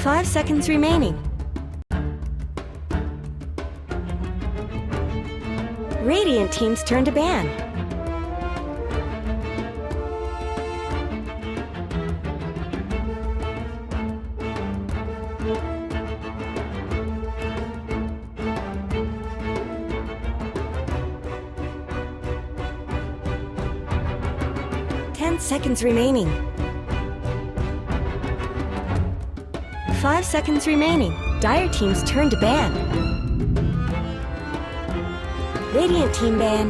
5 seconds remaining. Radiant team's turn to ban. Seconds remaining. 5 seconds remaining. Dire team's turn to ban. Radiant team ban.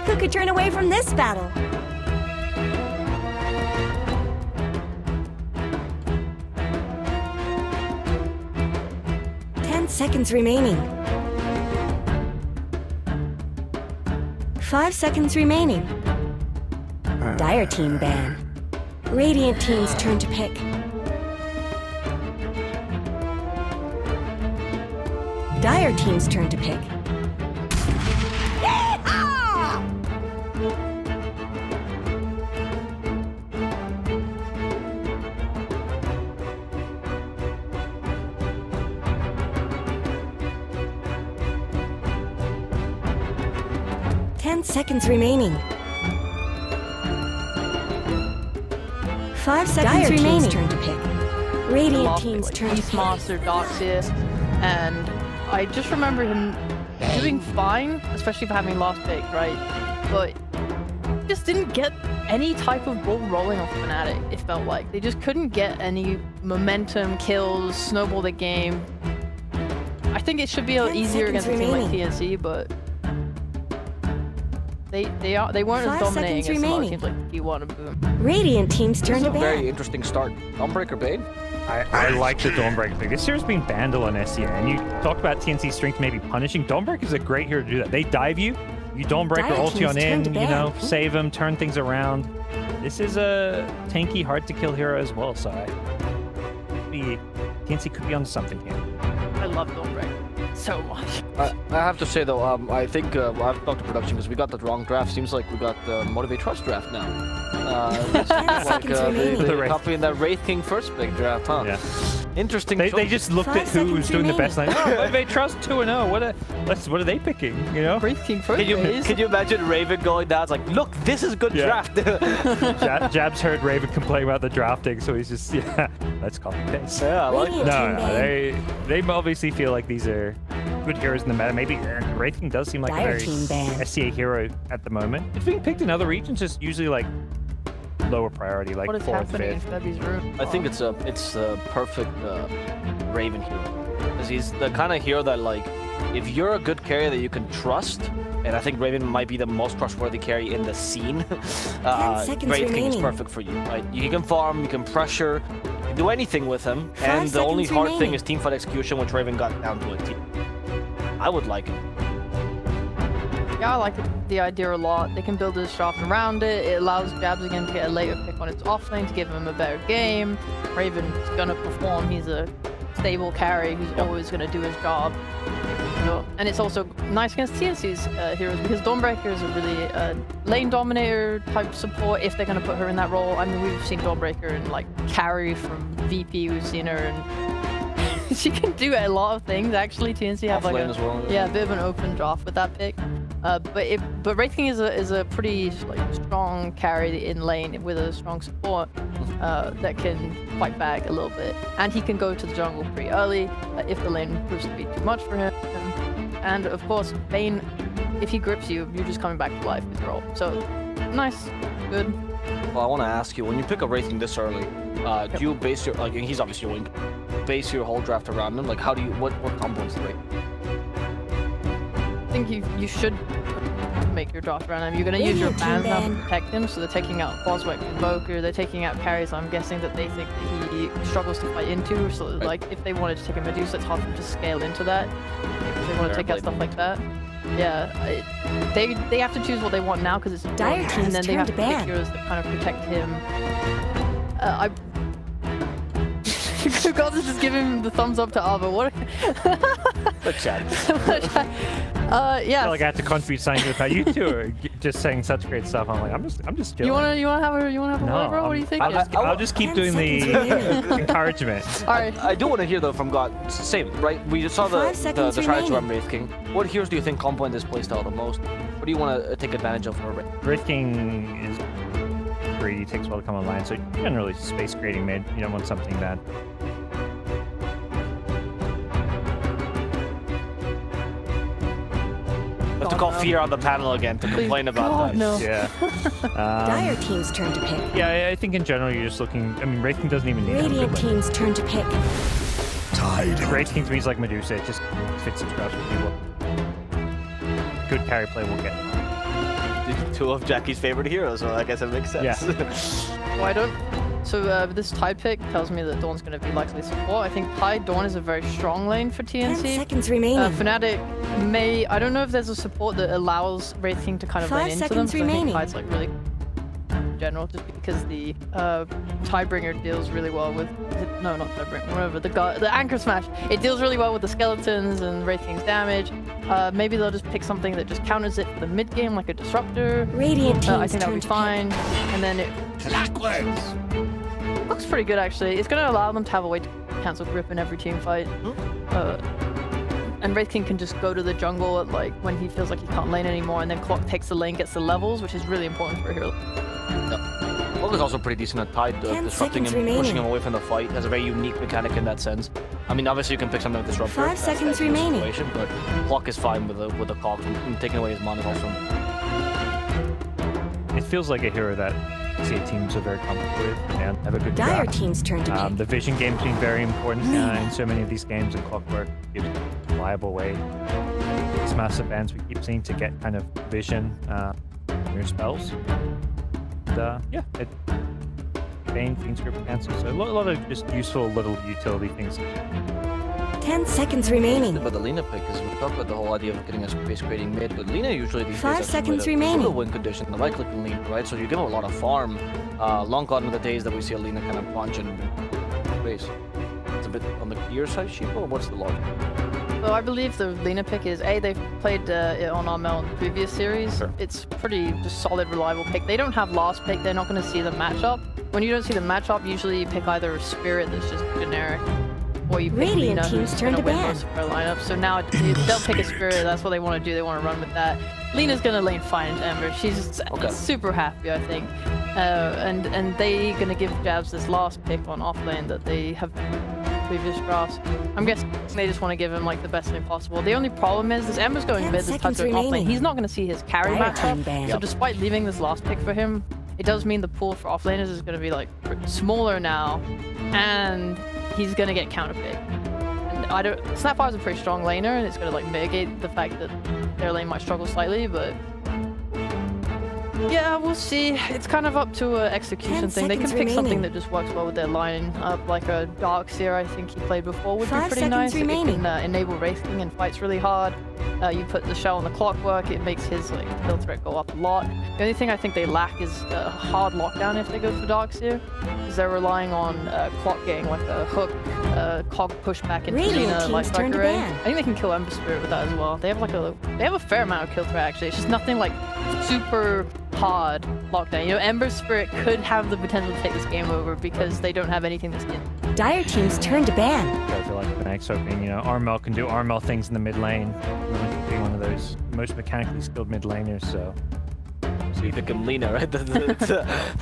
Who could turn away from this battle? Seconds remaining. 5 seconds remaining. Dire team ban. Radiant team's turn to pick. Dire team's turn to pick. Yeehaw! 10 seconds remaining. 5 seconds remaining. Turn to pick. Radiant team's turn to pick. Monster docs here, and I just remember him doing fine, especially for having last pick, right? But just didn't get any type of ball rolling off Fnatic. It felt like they just couldn't get any momentum, kills, snowball the game. I think it should be a little easier against a team like TNC, but they weren't as dominating as some other teams like T1 and Boom. Radiant team's turn to ban. Very interesting start. Dawnbreaker bait. I like the Dawnbreaker pick. This hero's been banned on SEA, and you talked about TNC's strength maybe punishing. Dawnbreaker is a great hero to do that. They dive you, you Dawnbreaker ulti on in, you know, save them, turn things around. This is a tanky, hard to kill hero as well, so TNC could be on something here. I love Dawnbreaker so much. I have to say though, I think I've talked to production because we got the wrong draft. Seems like we got the Motivate Trust draft now. They're copying that Wraith King first big draft, huh? Yeah. Interesting. They just looked at who was doing the best. Like, oh, Motivate Trust 2-0. What are they picking? You know? Wraith King first. Can you imagine Raven going down? It's like, look, this is good draft. Jabs heard Raven complain about the drafting, so he's just let's copy paste. Yeah, I like that. No, they obviously feel like these are good heroes in the meta. Maybe Wraith King does seem like a very SCA hero at the moment. If being picked in other regions, is usually like lower priority, like 4th, 5th. I think it's a perfect Raven hero, because he's the kind of hero that, like, if you're a good carry that you can trust, and I think Raven might be the most trustworthy carry in the scene, Wraith King is perfect for you. Right? You can farm, you can pressure, you can do anything with him, and the only hard thing is teamfight execution, which Raven got down to a T. I would like it. Yeah, I like the idea a lot. They can build this draft around it. It allows Jabs again to get a later pick on its offlane to give him a better game. Raven's gonna perform. He's a stable carry who's always gonna do his job. And it's also nice against TNC's heroes, because Dawnbreaker is a really lane dominator type support if they're gonna put her in that role. I mean, we've seen Dawnbreaker in like carry from VP. We've seen her and she can do a lot of things. Actually, TNC have like a bit of an open draft with that pick. But Wraith King is a pretty like strong carry in lane with a strong support that can fight back a little bit, and he can go to the jungle pretty early if the lane proves to be too much for him. And of course, Bane, if he grips you, you're just coming back to life with your ult. So nice, good. Well, I want to ask you, when you pick a Wraith King this early, do you base your he's obviously your wing, base your whole draft around him? Like, how do you what combos the Wraith? I think you should make your draft around him. You're going to use your bans now to protect him, so they're taking out Boswick, Invoker, they're taking out carries I'm guessing that they think that he struggles to fight into, so like if they wanted to take a Medusa, it's hard for them to scale into that. If they want to take out stuff like that. Yeah, they have to choose what they want now because it's a Dire team, and then they have to pick heroes that kind of protect him. God, just give him the thumbs up to Ava. What? The chat. I Yeah. feel like I had to contribute something to the fact you two are just saying such great stuff. I'm like, I'm just chilling. You wanna have a word, bro? What do you think? I'll just keep 10 doing the seconds remaining. encouragement. All right. I do want to hear though from God. Same, right? We just saw the 5 seconds strategy remaining. on Wraith King. What heroes do you think complement this playstyle the most? What do you want to take advantage of for Wraith? Wraith King is greedy, takes well to come online, so generally space creating mid. You don't want something that. I have to call Fear on the panel again to complain about God, that. no. Yeah. Dire team's turn to pick. Yeah, I think in general you're just looking. I mean, Wraith King doesn't even need Radiant team's turn to pick. Wraith King to me is like Medusa. It just fits its grasp with people. Good carry play will get. Two of Jackie's favorite heroes, so I guess it makes sense. Yeah. Why don't? So this Tide pick tells me that Dawn's going to be likely support. I think Tide Dawn is a very strong lane for 10 TNC. seconds remaining. Fnatic may. I don't know if there's a support that allows Wraith King to kind of 5 lane into them. seconds 'Cause I think remaining. Tide's like really general, just because the Tidebringer deals really well with. No, not Tidebringer. Whatever the Anchor Smash. It deals really well with the skeletons and Wraith King's damage. Maybe they'll just pick something that just counters it for the mid game, like a disruptor. Radiant team's I think that turn would be to fine. And then it looks pretty good actually. It's going to allow them to have a way to cancel grip in every team fight. And Wraith King can just go to the jungle at, like when he feels like he can't lane anymore, and then Clock takes the lane, gets the levels, which is really important for a hero. Clock is also pretty decent at Tide, 10 disrupting him, seconds remaining. pushing him away from the fight. Has a very unique mechanic in that sense. I mean, obviously you can pick something with Disruptor. 5 that's seconds the remaining. situation, but Clock is fine with the Cog, and taking away his mana is also. It feels like a hero that CA teams are very comfortable with and have a good Dire grasp. team's turn to pick. The vision game's been very important in so many of these games, and Clockwork gives a reliable way. These massive bands we keep seeing to get kind of vision in your spells. And, yeah, it Fiend Script cancel. So a lot of just useful little utility things. 10 seconds remaining. About the Lena pick is we talked about the whole idea of getting a space creating mid, but Lena usually these 5 days seconds a remaining. win condition, the right click and lean, right? So you give him a lot of farm. Long gone are the days that we see a Lena kind of punch and base. It's a bit on the gear side, sheep, or what's the logic? So I believe the Lena pick is they've played it on RML in the previous series. Sure. It's pretty just solid, reliable pick. They don't have last pick. They're not going to see the matchup. When you don't see the matchup, usually you pick either a Spirit that's just generic, or you pick Radiant Lena, team's who's turn going to to win ban. most of their lineup. So now they'll pick a Spirit. That's what they want to do. They want to run with that. Lena's going to lane fine into Ember. She's super happy, I think. And they going to give Jabs this last pick on offlane that they have previous drafts. I'm guessing they just want to give him like the best lane possible. The only problem is this Ember's going 10 mid, this seconds Tucker offlane. remaining. He's not going to see his carry Dire team matchup. ban. So despite leaving this last pick for him, it does mean the pool for offlaners is going to be like smaller now, and he's going to get counterpicked. And Snapfire's a pretty strong laner, and it's going to like mitigate the fact that their lane might struggle slightly, but yeah, we'll see. It's kind of up to an execution 10 thing. They can seconds pick something remaining. that just works well with their line. Like a Darkseer, I think he played before, would 5 be pretty seconds nice. remaining. It can enable Wraith King and fights really hard. You put the shell on the Clockwork, it makes his like kill threat go up a lot. The only thing I think they lack is a hard lockdown if they go for Darkseer, because they're relying on Clock getting like a hook, Cog pushback into Radiant Lena, team's like turn to Array. ban. I think they can kill Ember Spirit with that as well. They have a fair amount of kill threat actually. It's just nothing like super hard lockdown. You know, Ember Spirit could have the potential to take this game over because they don't have anything that's in. Dire team's turn to ban. Guys are like Fnatic's hoping, Armel can do Armel things in the mid lane. Being one of those most mechanically skilled mid laners, so. So you pick him Lena, right?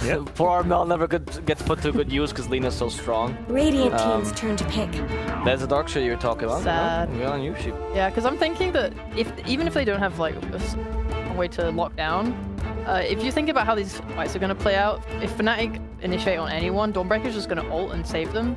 Yep. Poor Armel never gets put to good use because Lena's so strong. Radiant team's turn to pick. There's the Darkseer you're talking about. Sad. No? Good on you, sheep. Yeah, because I'm thinking that even if they don't have like a way to lock down, if you think about how these fights are going to play out, if Fnatic initiate on anyone, Dawnbreaker's just going to ult and save them.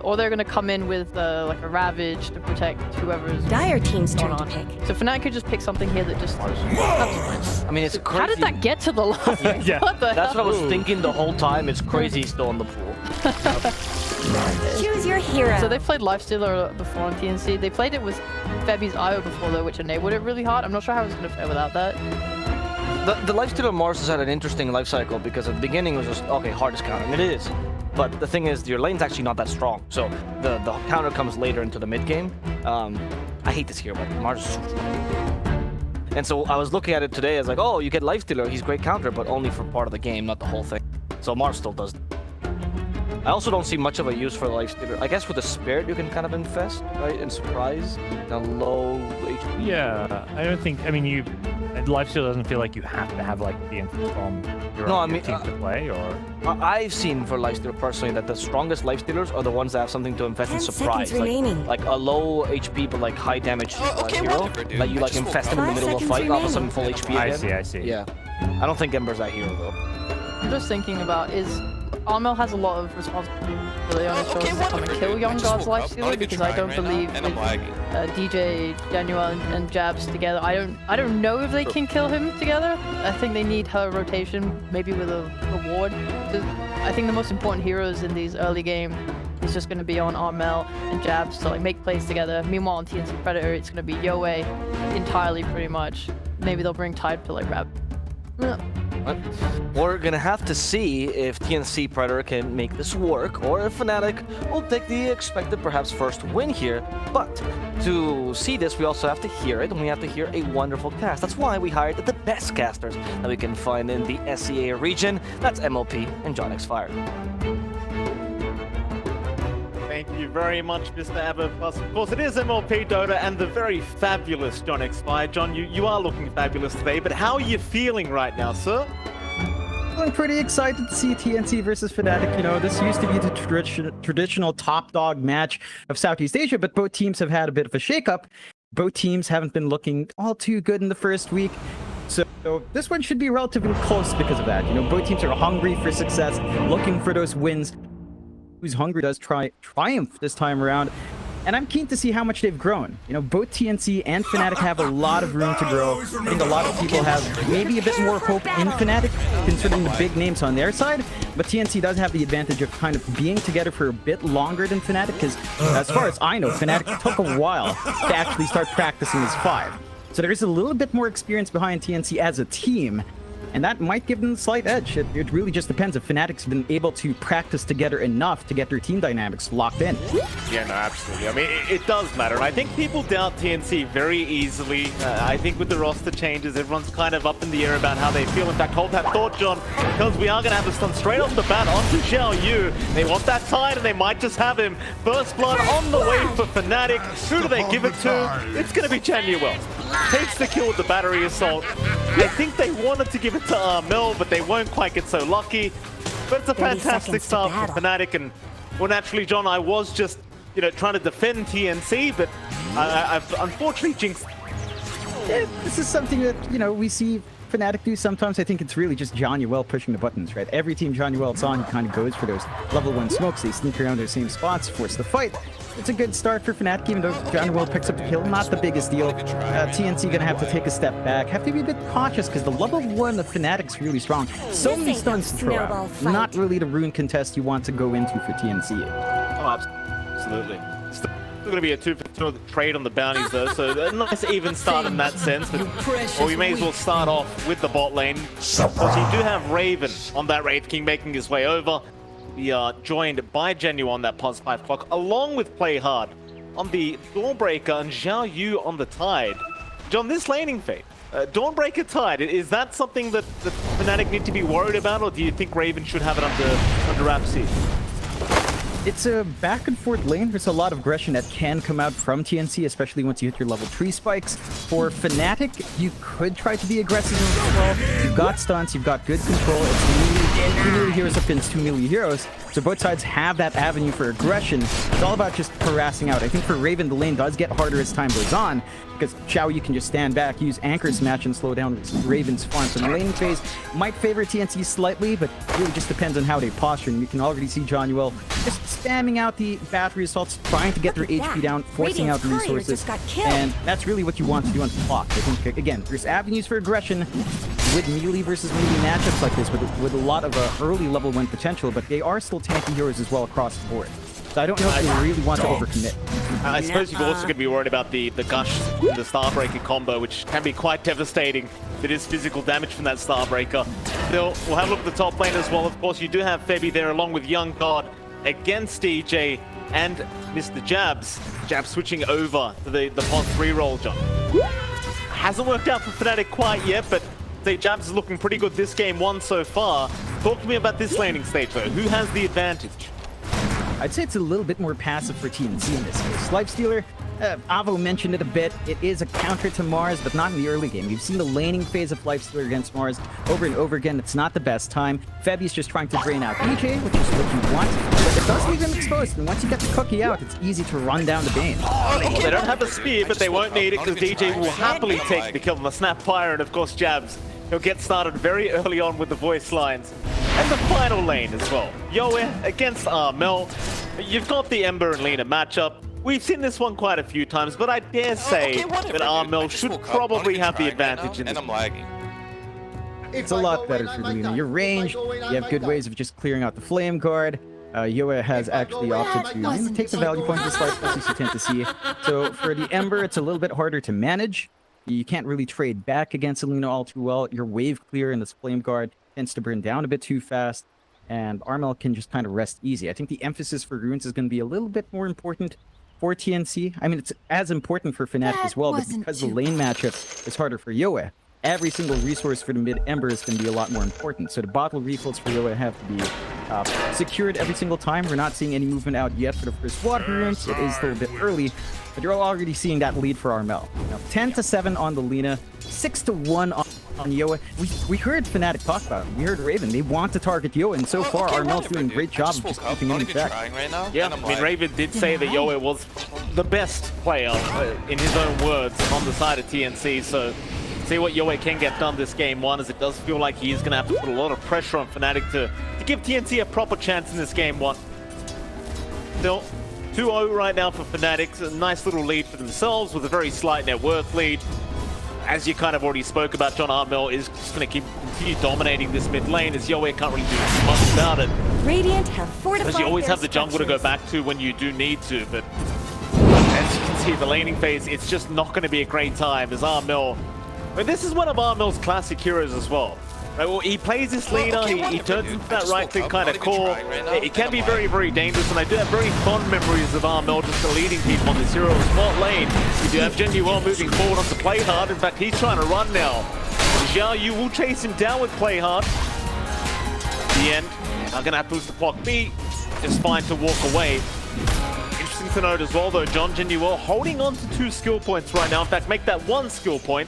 Or they're going to come in with like a Ravage to protect whoever's Dire team's going turn to on. pick. So Fnatic could just pick something here that just... I mean, it's crazy. How did that get to the last? Yeah. What the That's hell? what I was thinking the whole time. It's crazy he's still in the pool. Choose your hero. So they played Lifestealer before on TNC. They played it with Febby's IO before though, which enabled it really hard. I'm not sure how it's going to fare without that. The Lifestealer Mars has had an interesting life cycle because at the beginning it was just, okay, hardest counter, and it is. But the thing is, your lane's actually not that strong. So the counter comes later into the mid game. I hate this hero, but Mars is so strong. And so I was looking at it today as like, oh, you get Lifestealer, he's great counter, but only for part of the game, not the whole thing. So Mars still does. I also don't see much of a use for the Lifestealer. I guess with the Spirit you can kind of infest, right? And surprise, a low HP. Yeah, I don't think. I mean, Lifesteal doesn't feel like you have to have like the influence from your team to play, or. I've seen for Lifestealer personally that the strongest Lifestealers are the ones that have something to infest and surprise, like a low HP but like high damage hero. Like you like infest him in the middle of a fight, all of a sudden full HP again. I see. Yeah, I don't think Ember's that hero though. I'm just thinking about Armel has a lot of responsibility on his shoulders to come and kill Young God's Lifestealer, because I don't believe with DJ, Januel, and Jabs together, I don't know if they can kill him together. I think they need her rotation, maybe with a reward. I think the most important heroes in these early games is just going to be on Armel and Jabs to like make plays together. Meanwhile on TNC Predator, it's going to be Yoe entirely pretty much. Maybe they'll bring Tide to like Rab. We're gonna have to see if TNC Predator can make this work, or if Fnatic will take the expected perhaps first win here. But to see this, we also have to hear it, and we have to hear a wonderful cast. That's why we hired the best casters that we can find in the SEA region. That's MLP and John X Fire. Thank you very much, Mr. Aberfuss. Of course, it is MLP Dota and the very fabulous John X Fire. John, you are looking fabulous today, but how are you feeling right now, sir? I'm pretty excited to see TNC versus Fnatic. You know, this used to be the traditional top dog match of Southeast Asia, but both teams have had a bit of a shakeup. Both teams haven't been looking all too good in the first week. So this one should be relatively close because of that. You know, both teams are hungry for success, looking for those wins. Who's hungry does triumph this time around. And I'm keen to see how much they've grown. You know, both TNC and Fnatic have a lot of room to grow. I think a lot of people have maybe a bit more hope in Fnatic, considering the big names on their side. But TNC does have the advantage of kind of being together for a bit longer than Fnatic, because as far as I know, Fnatic took a while to actually start practicing as 5. So there is a little bit more experience behind TNC as a team. And that might give them a slight edge. It really just depends if Fnatic's been able to practice together enough to get their team dynamics locked in. Yeah, no, absolutely. I mean, it does matter. And I think people doubt TNC very easily. I think with the roster changes, everyone's kind of up in the air about how they feel. In fact, hold that thought, John, because we are going to have a stun straight off the bat onto Xiao Yu. They want that Tide, and they might just have him. First blood on the way for Fnatic. Who do they give it to? It's going to be Januel. Takes the kill with the battery assault. I think they wanted to give it to Armel, but they won't quite get so lucky. But it's a fantastic start for Fnatic, and well, naturally, John, I was just, you know, trying to defend TNC, but I've unfortunately jinxed. Yeah, this is something that, you know, we see Fnatic do sometimes. I think it's really just Januel pushing the buttons, right? Every team Januel's on, he kind of goes for those level 1 smokes. They sneak around their same spots, force the fight. It's a good start for Fnatic, even though Januel picks up the kill. Not the biggest deal. TNC gonna have to take a step back. Have to be a bit cautious, because the level 1 of Fnatic's really strong. So many stuns to throw out. Not really the rune contest you want to go into for TNC. Oh, absolutely. Still going to be a 2-for-2 trade on the bounties, though, so a nice even start in that sense. But, well, we may as well start off with the bot lane. Of course, you do have Raven on that Wraith King making his way over. We are joined by Genu on that +5 clock, along with Play Hard on the Dawnbreaker and Xiao Yu on the Tide. John, this laning fate, Dawnbreaker Tide, is that something that Fnatic need to be worried about, or do you think Raven should have it under wraps here? It's a back and forth lane. There's a lot of aggression that can come out from TNC, especially once you hit your level 3 spikes. For Fnatic, you could try to be aggressive as well. You've got stunts, you've got good control. It's 2 melee heroes up against 2 melee heroes. So both sides have that avenue for aggression. It's all about just harassing out. I think for Raven, the lane does get harder as time goes on, because Xiao, you can just stand back, use Anchor Smash, and slow down Raven's farm. So the laning phase might favor TNC slightly, but really just depends on how they posture. And you can already see Januel just spamming out the battery assaults, trying to get their HP down, forcing out the resources. And that's really what you want to do on the clock. I think, again, there's avenues for aggression with melee versus melee matchups like this, with a lot of early level 1 potential, but they are still tanky heroes as well across the board. So I don't know if they really want to overcommit. I suppose you're also going to be worried about the Gush, the Starbreaker combo, which can be quite devastating. It is physical damage from that Starbreaker. Still, we'll have a look at the top lane as well. Of course, you do have Febby there along with Young God against DJ and Mr. Jabs. Jabs switching over to the pos 3 roll, John. hasn't worked out for Fnatic quite yet, but say Jabs is looking pretty good this game one so far. Talk to me about this laning stage though. Who has the advantage? I'd say it's a little bit more passive for TNC in this case. Lifestealer, Avo mentioned it a bit. It is a counter to Mars, but not in the early game. We've seen the laning phase of Lifestealer against Mars over and over again. It's not the best time. Febi's just trying to drain out DJ, which is what you want. But it does leave him exposed, and once you get the cookie out, it's easy to run down the Bane. Well, they don't have a spear, but they won't need it because DJ will happily take the kill on the Snapfire, and of course Jabs. He'll get started very early on with the voice lines. And the final lane as well. Yoe against Armel. You've got the Ember and Lena matchup. We've seen this one quite a few times, but I dare say that Armel should probably have the advantage in this. And I'm lagging. It's a lot better for Lena. Your range, you have good ways of just clearing out the Flame Guard. Yoe has actually opted to take the value point just like as you tend to see. So for the Ember, it's a little bit harder to manage. You can't really trade back against Alina all too well. Your wave clear in this Flame Guard tends to burn down a bit too fast, and Armel can just kind of rest easy. I think the emphasis for Runes is going to be a little bit more important for TNC. I mean, it's as important for Fnatic as well, but because the lane matchup is harder for Yoe, every single resource for the mid-Ember is going to be a lot more important. So the bottle refills for Yoe have to be secured every single time. We're not seeing any movement out yet for the first water runes. It is still a bit early, but you're already seeing that lead for Armel. Now, 10-7 on the Lena, 6-1 on Yoe. We heard Fnatic talk about it. We heard Raven. They want to target Yoe, and so far Armel's doing a great job of just keeping him in check. Yeah, I mean, Raven did say that Yoe was the best player, in his own words, on the side of TNC, so see what Yoe can get done this game one, as it does feel like he is going to have to put a lot of pressure on Fnatic to give TNC a proper chance in this game one. Still, 2-0 right now for Fnatic. A nice little lead for themselves with a very slight net worth lead. As you kind of already spoke about, John Armel is just going to continue dominating this mid lane as Yoe can't really do much about it. Radiant have fortified Because you always their have the jungle to go structures. back to when you do need to, but as you can see, the laning phase, it's just not going to be a great time as Armel. But this is one of Armel's classic heroes as well. Right, well, he plays this Lena, he turns into that right-click kind of core. It can be very, very dangerous, and I do have very fond memories of Armel just leading people on this hero spot lane. You do have Genuel moving forward onto Play Hard. In fact, he's trying to run now. Xiao Yu will chase him down with Play Hard. At the end, I'm going to have to lose the clock. B, just fine to walk away. Interesting to note as well, though, John Genuel holding on to 2 skill points right now. In fact, make that 1 skill point.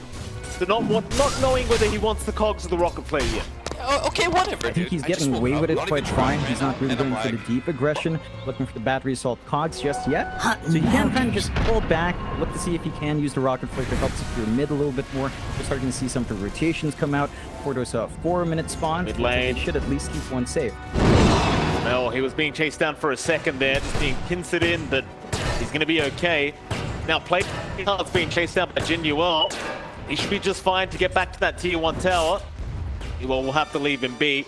So not knowing whether he wants the cogs of the rocket play yet. Okay, whatever. I think he's getting away with it quite fine. He's not really going for the deep aggression, looking for the battery assault cogs just yet. So you can kind of just hold back, look to see if he can use the rocket flare to help secure mid a little bit more. We're starting to see some of the rotations come out for those 4-minute spawns. Mid lane. They should at least keep one safe. Well, he was being chased down for a second there, just being pincered in, but he's going to be okay. Now, Play Hard's being chased down by Genuel. He should be just fine to get back to that tier 1 tower. Well, we'll have to leave him be.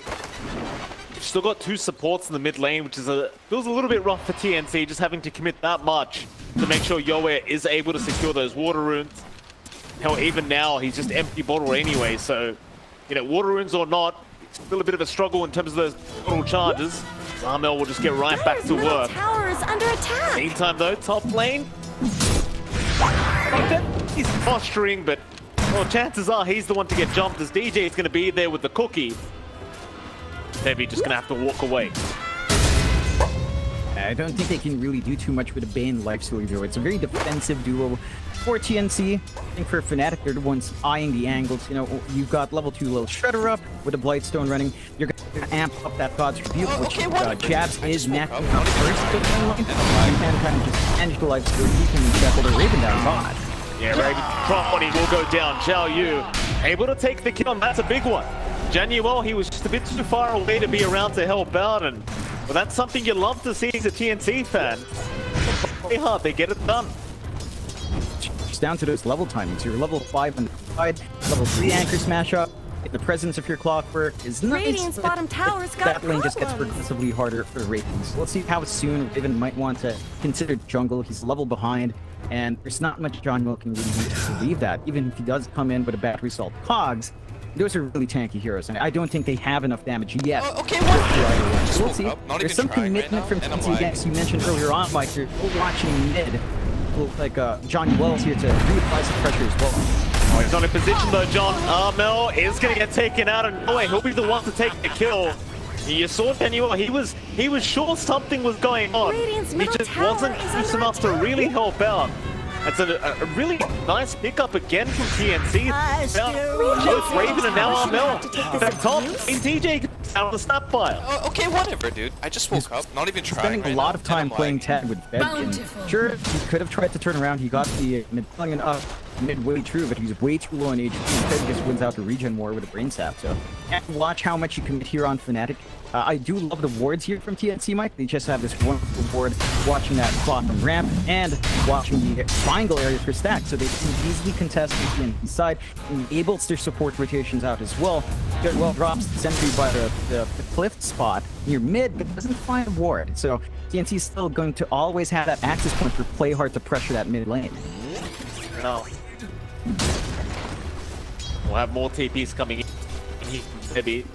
You've still got 2 supports in the mid lane, which is feels a little bit rough for TNC, just having to commit that much to make sure Yoe is able to secure those water runes. Hell, even now, he's just empty bottle anyway, so, you know, water runes or not, it's still a bit of a struggle in terms of those bottle charges. Armel will just get right back to work. Tower is under attack. Meantime, though, top lane. He's posturing, but well, chances are he's the one to get jumped as DJ is going to be there with the cookie. Maybe just going to have to walk away. I don't think they can really do too much with a Bane Lifestealer duo. It's a very defensive duo for TNC. I think for Fnatic, they're the ones eyeing the angles. You know, you've got level 2 little Shredder up with a Blightstone running. You're going to amp up that God's Rebuke, which Jabs is maxing out first. You can kind of just manage the Lifestealer. You can settle the Raven down bot. Yeah, Raven Trotty will go down. Xiao Yu able to take the kill, and that's a big one. Genuel, he was just a bit too far away to be around to help out, and well, that's something you love to see as a TNC fan. Play hard, they get it done. It's down to those level timings. You're level 5 on the side, level 3 anchor smash up. The presence of your clockwork is nice. Radiant's bottom tower's got that lane just gets problems. progressively harder for the ratings. So let's see how soon Raven might want to consider jungle. He's level behind, and there's not much John Will can really do to leave that. Even if he does come in with a battery assault cogs, those are really tanky heroes, and I don't think they have enough damage yet. Okay, So we'll see. There's some commitment from TNC against you mentioned earlier on, Mike. You're watching mid. Like John Wells here to reapply some pressure as well. Oh, he's not in position though, John. Armel is going to get taken out, and boy, he'll be the one to take the kill. You saw Daniel, he was sure something was going on. Radiant's He middle just tower wasn't is close under enough to attack. really help out. That's a really nice pickup again from TNC. Both Raven and now Armel. Back top, in TJ out of the snapfire. Oh, okay, whatever, dude. I just woke up, not even trying. Spending right a lot now, of time and I'm playing like, tag with Fed. Sure, he could have tried to turn around. He got the mid up midway through, but he's way too low in HP. Fed just wins out to regen war with a brain sap. So watch how much you commit here on Fnatic. I do love the wards here from TNC, Mike. They just have this wonderful ward, watching that bottom ramp and watching the triangle area for stack, so they can easily contest the TNC side, enables their support rotations out as well. Good, well, drops the sentry by the cliff spot near mid, but doesn't find a ward. So TNC is still going to always have that access point for play hard to pressure that mid lane. No. We'll have more TPs coming in. He maybe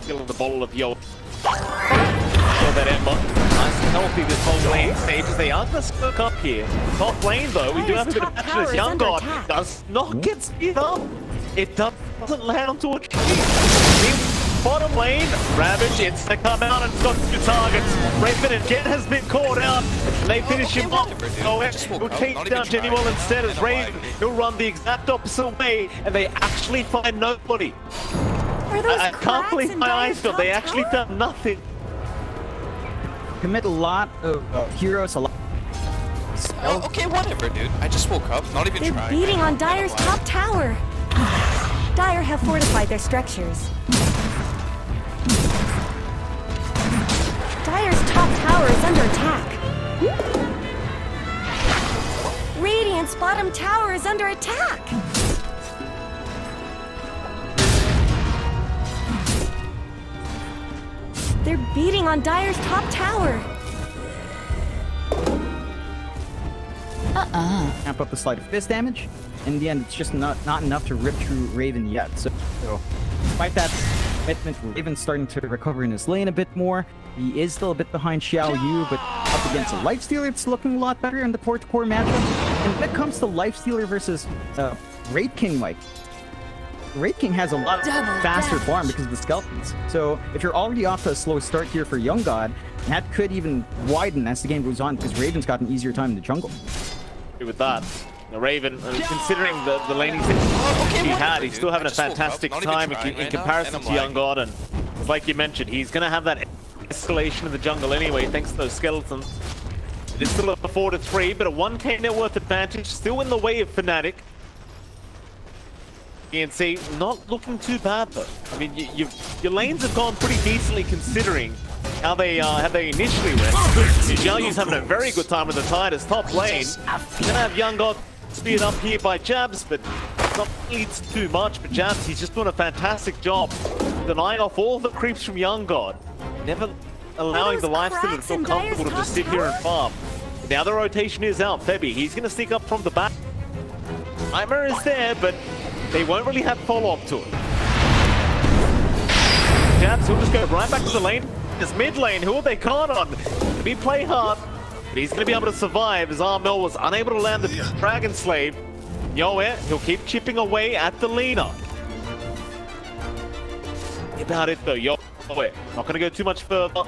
filling the bottle of yo. That Ember. Nice and healthy this whole lane stage as they are going to smoke up here. Top lane though, we do have a bit of action as Young God does not get speed up. It doesn't land onto a tree. Bottom lane, Ravage, it's to come out and it's got 2 targets. Raven and Jet has been caught out. And they finish him off. He'll take down Genuel instead as Raven. He'll run the exact opposite way and they actually find nobody. I can't believe my eyes filled. They actually done nothing. Commit a lot of heroes, a lot. oh, okay, whatever, dude. I just woke up, not even They're trying. beating right on now, and I'm Dire's like, top tower. Dire have fortified their structures. Dire's top tower is under attack. Radiant's bottom tower is under attack. They're beating on Dire's top tower. Amp up the sleight of fist damage. In the end, it's just not enough to rip through Raven yet. So despite that commitment, Raven's starting to recover in his lane a bit more. He is still a bit behind Xiao Yu, but up against a Lifestealer, it's looking a lot better in the core-to-core matchup. And when it comes to Lifestealer versus Raid King, Mike, Raid King has a lot faster farm because of the skeletons. So if you're already off to a slow start here for Young God, that could even widen as the game goes on because Raven's got an easier time in the jungle. With that, the Raven, considering the laning situation he had, he's still having a fantastic time in comparison to Young God. And like you mentioned, he's going to have that escalation in the jungle anyway, thanks to those skeletons. It is still a 4-3, but a 1k net worth advantage, still in the way of Fnatic. TNC not looking too bad though. I mean, your lanes have gone pretty decently considering how they initially went. Xiao Yu's having a very good time with the tide as top lane. You're gonna have Young God speed up here by Jabs, but not leads too much. But Jabs, he's just doing a fantastic job denying off all the creeps from Young God, never allowing the lifesteal to feel comfortable to just sit here and farm. But now the rotation is out. Febby, he's gonna sneak up from the back. Nightmare is there, but they won't really have follow-up to it. Jabs, he'll just go right back to the lane. This mid lane, who are they caught on? To be play hard, but he's going to be able to survive as Armel was unable to land the Dragon Slave. Yoe, he'll keep chipping away at the Lina. About it though, Yoe. Not going to go too much further.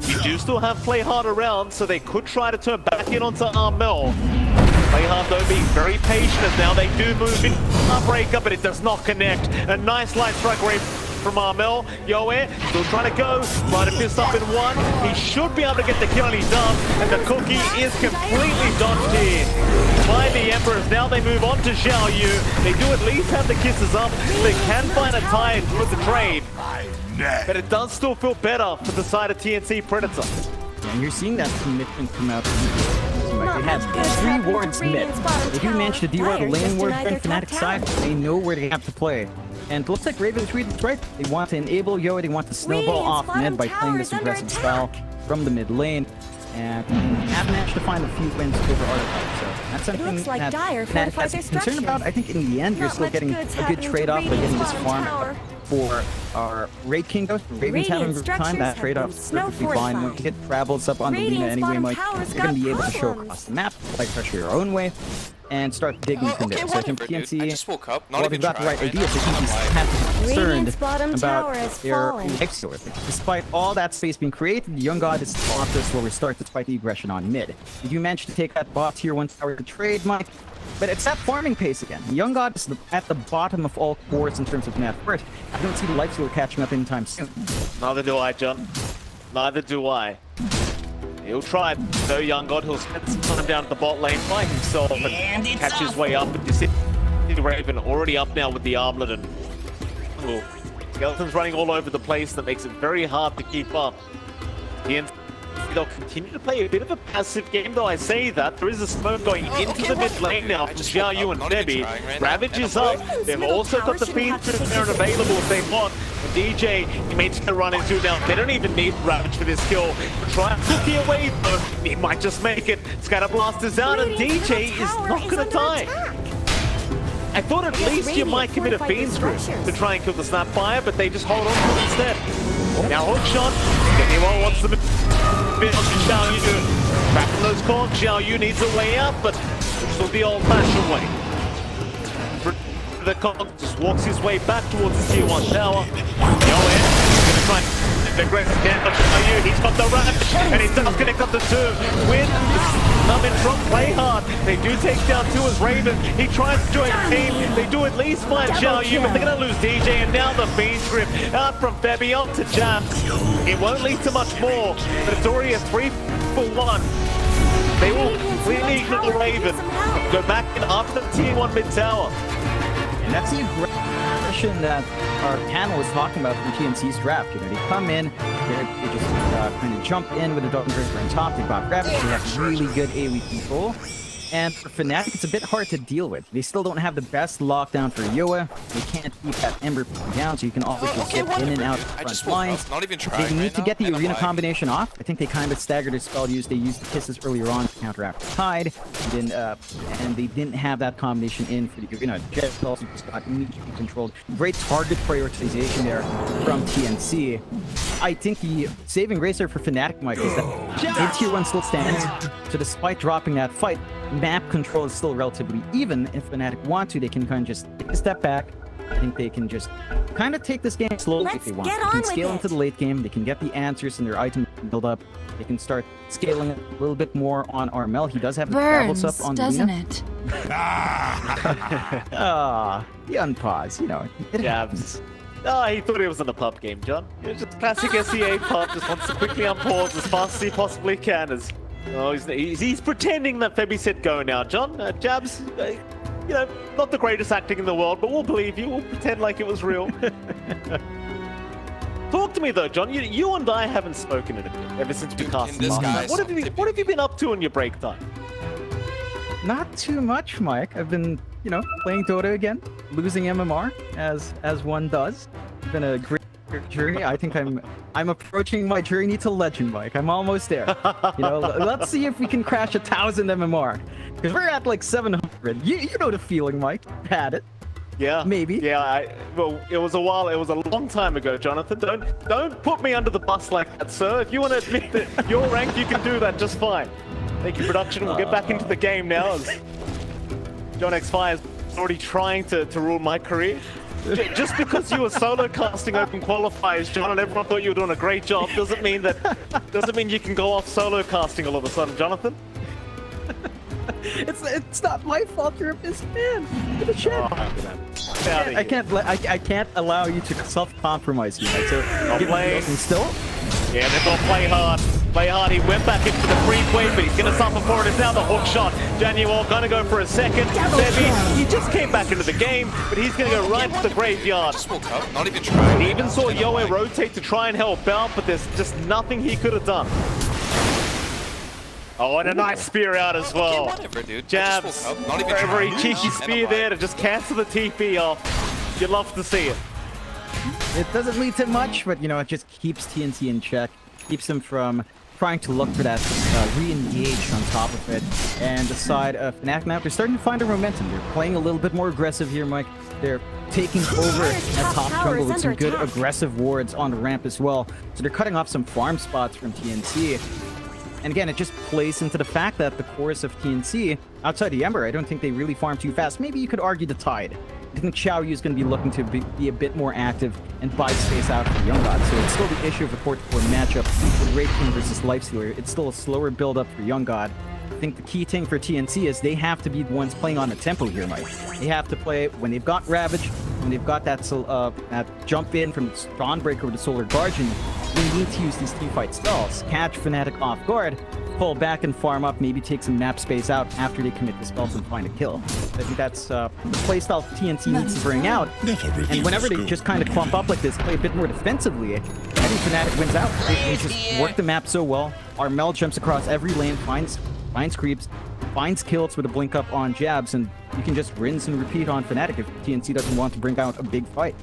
We do still have play hard around, so they could try to turn back in onto Armel. Play hard though, being very patient as now they do move in. Breaker, but it does not connect. A nice light strike rate from Armel. Yoe still trying to go. Trying to fist up in one. He should be able to get the kill and he does. And the cookie is completely dodged in by the Emperors. Now they move on to Xiao Yu. They do at least have the kisses up. They can find a tie for the trade. But it does still feel better for the side of TNC Predator. And you're seeing that commitment come out. They have 3 wards mid. They do manage to de-ward the lane ward from Fnatic side. They know where they have to play. And it looks like Raven's reading right. They want to enable Yoe. They want to snowball off mid by playing this aggressive style from the mid lane. And have managed to find a few wins over Artifact. So that's something that Fnatic has concern about. I think in the end, you're still getting a good trade-off by getting this farm for our Raid King goes. Raven's having a good time. That trade-off is perfectly fine. When you get travels up on the Lina anyway, Mike, you're going to be able to show across the map, like pressure your own way. and start digging from there. So I think whatever, dude. I TNC, just woke up. Not well, even they've got the trying right right idea. now. So I think he's I'm have to be concerned Radiant's bottom tower about has their fallen. life stealer. Despite all that space being created, the Young God is still off this will restart despite the aggression on mid. You managed to take that bot tier 1 tower to trade, Mike, but it's that farming pace again. The Young God is at the bottom of all cores in terms of net worth. I don't see the life stealer catching up anytime soon. Neither do I, John. Neither do I. He'll try, though, Young God. He'll spend some time down at the bot lane by himself and catch his way up. And you see Raven already up now with the armlet, and oh, Skeleton's running all over the place. That makes it very hard to keep up. TNC, they'll continue to play a bit of a passive game, though I say that. There is a smoke going into the mid lane now from Xiao Yu and Debbie. Ravage is up. They've also got the Fiend there and available if they want. And DJ, he may just run into now. They don't even need Ravage for this kill. Try and cookie away, though. He might just make it. Scatterblast is out, and DJ is not going to die. I thought at least you might commit a Fiend's Grip to try and kill the Snapfire, but they just hold on to it instead. Now hook shot. Anyone wants the bit of Xiao Yu. Back from those corners, Xiao Yu needs a way out, but it's still the old-fashioned way. The Kong just walks his way back towards the tier 1 tower. Yo, in. He's gonna try and aggressive again, but Xiao Yu, he's got the rush, and he does connect up the 2. Win. Coming from play hard. They do take down 2 as Raven. He tries to join the team. They do at least find Xiao Yu, but they're going to lose DJ. And now the Fiend's Grip out from Febby on to Jam. It won't lead to much more, but it's already a 3-for-1. They will completely ignore Raven. Go back in after the tier 1 mid tower. And that's the aggression that our panel was talking about from TNC's draft. You know, they come in, they just kind of jump in with the Dota Breaker on top. They got Ravage, they have really good AoE control. And for Fnatic, it's a bit hard to deal with. They still don't have the best lockdown for Yoa. They can't keep that Ember down, so you can always just get in and out of the front lines. Not even trying. They need to get the right now, arena and I'm combination off. I think they kind of staggered their spell use. They used the kisses earlier on to counteract the tide. And they didn't have that combination in for the arena. Jet also just got immediately controlled. Great target prioritization there from TNC. I think the saving grace there for Fnatic, Mike, is that mid tier 1 still stands. So despite dropping that fight, map control is still relatively even. If Fnatic want to, they can kind of just take a step back. I think they can just kind of take this game slowly if they want. They can scale into the late game. They can get the answers and their item build up. They can start scaling a little bit more on Armel. He does have the travels up on the doesn't arena. it? He unpaused, you know. It happens. Oh, he thought he was in a pub game, John. It was just classic SEA pub, just wants to quickly unpause as fast as he possibly can. He's pretending that Febby's hit go now, John. Jabs, you know, not the greatest acting in the world, but we'll believe you. We'll pretend like it was real. Talk to me though, John. You and I haven't spoken in a bit ever since we cast this last guy time. What have you been up to on your break time? Not too much, Mike. I've been, you know, playing Dota again, losing MMR as one does. It's been a great journey. I think I'm approaching my journey to legend, Mike. I'm almost there. You know, let's see if we can crash 1,000 MMR because we're at like 700. You know the feeling, Mike. Had it. Yeah. Maybe. Yeah. Well, it was a while. It was a long time ago, Jonathan. Don't put me under the bus like that, sir. If you want to admit that your rank, you can do that just fine. Thank you, production. We'll get back into the game now. As John X Fire is already trying to ruin my career. Just because you were solo casting open qualifiers, John, and everyone thought you were doing a great job, doesn't mean you can go off solo casting all of a sudden, Jonathan. It's not my fault. You're a busy man. Get a shit. I can't allow you to self-compromise me. Right? So I'll play. Still. Yeah, they've got to play hard. Play hard. He went back into the free wave, but he's going to suffer for it. It's now the hook shot. Daniel going to go for a second. He just came back into the game, but he's going to go right to the graveyard. Just woke up. Not even trying. He even saw Yoe rotate to try and help out, but there's just nothing he could have done. Oh, and a nice spear out as well. Okay, whatever, dude. Jabs. Not even Very trying. cheeky spear there to just cancel the TP off. You'd love to see it. It doesn't lead to much, but you know, it just keeps TNC in check, keeps them from trying to look for that re-engage on top of it. And the side of Fnatic now, they're starting to find their momentum. They're playing a little bit more aggressive here, Mike. They're taking over at top jungle with some good aggressive wards on the ramp as well. So they're cutting off some farm spots from TNC. And again, it just plays into the fact that the chorus of TNC, outside the Ember, I don't think they really farm too fast. Maybe you could argue the Tide. I think Xiao Yu is going to be looking to be a bit more active and buy space out for Young God. So it's still the issue of a court-to-court matchup with Wraith King versus Lifestealer. It's still a slower build-up for Young God. I think the key thing for TNC is they have to be the ones playing on the tempo here, Mike. They have to play when they've got Ravage, when they've got that jump in from the Dawnbreaker with the Solar Guardian. They need to use these teamfight spells, catch Fnatic off guard, pull back and farm up, maybe take some map space out after they commit the spells and find a kill. I think that's the playstyle TNC needs to bring out. And whenever they just kind of clump up like this, play a bit more defensively, I think Fnatic wins out. They just work the map so well. Armel jumps across every lane, finds creeps, finds kills with a blink up on jabs, and you can just rinse and repeat on Fnatic if TNC doesn't want to bring out a big fight.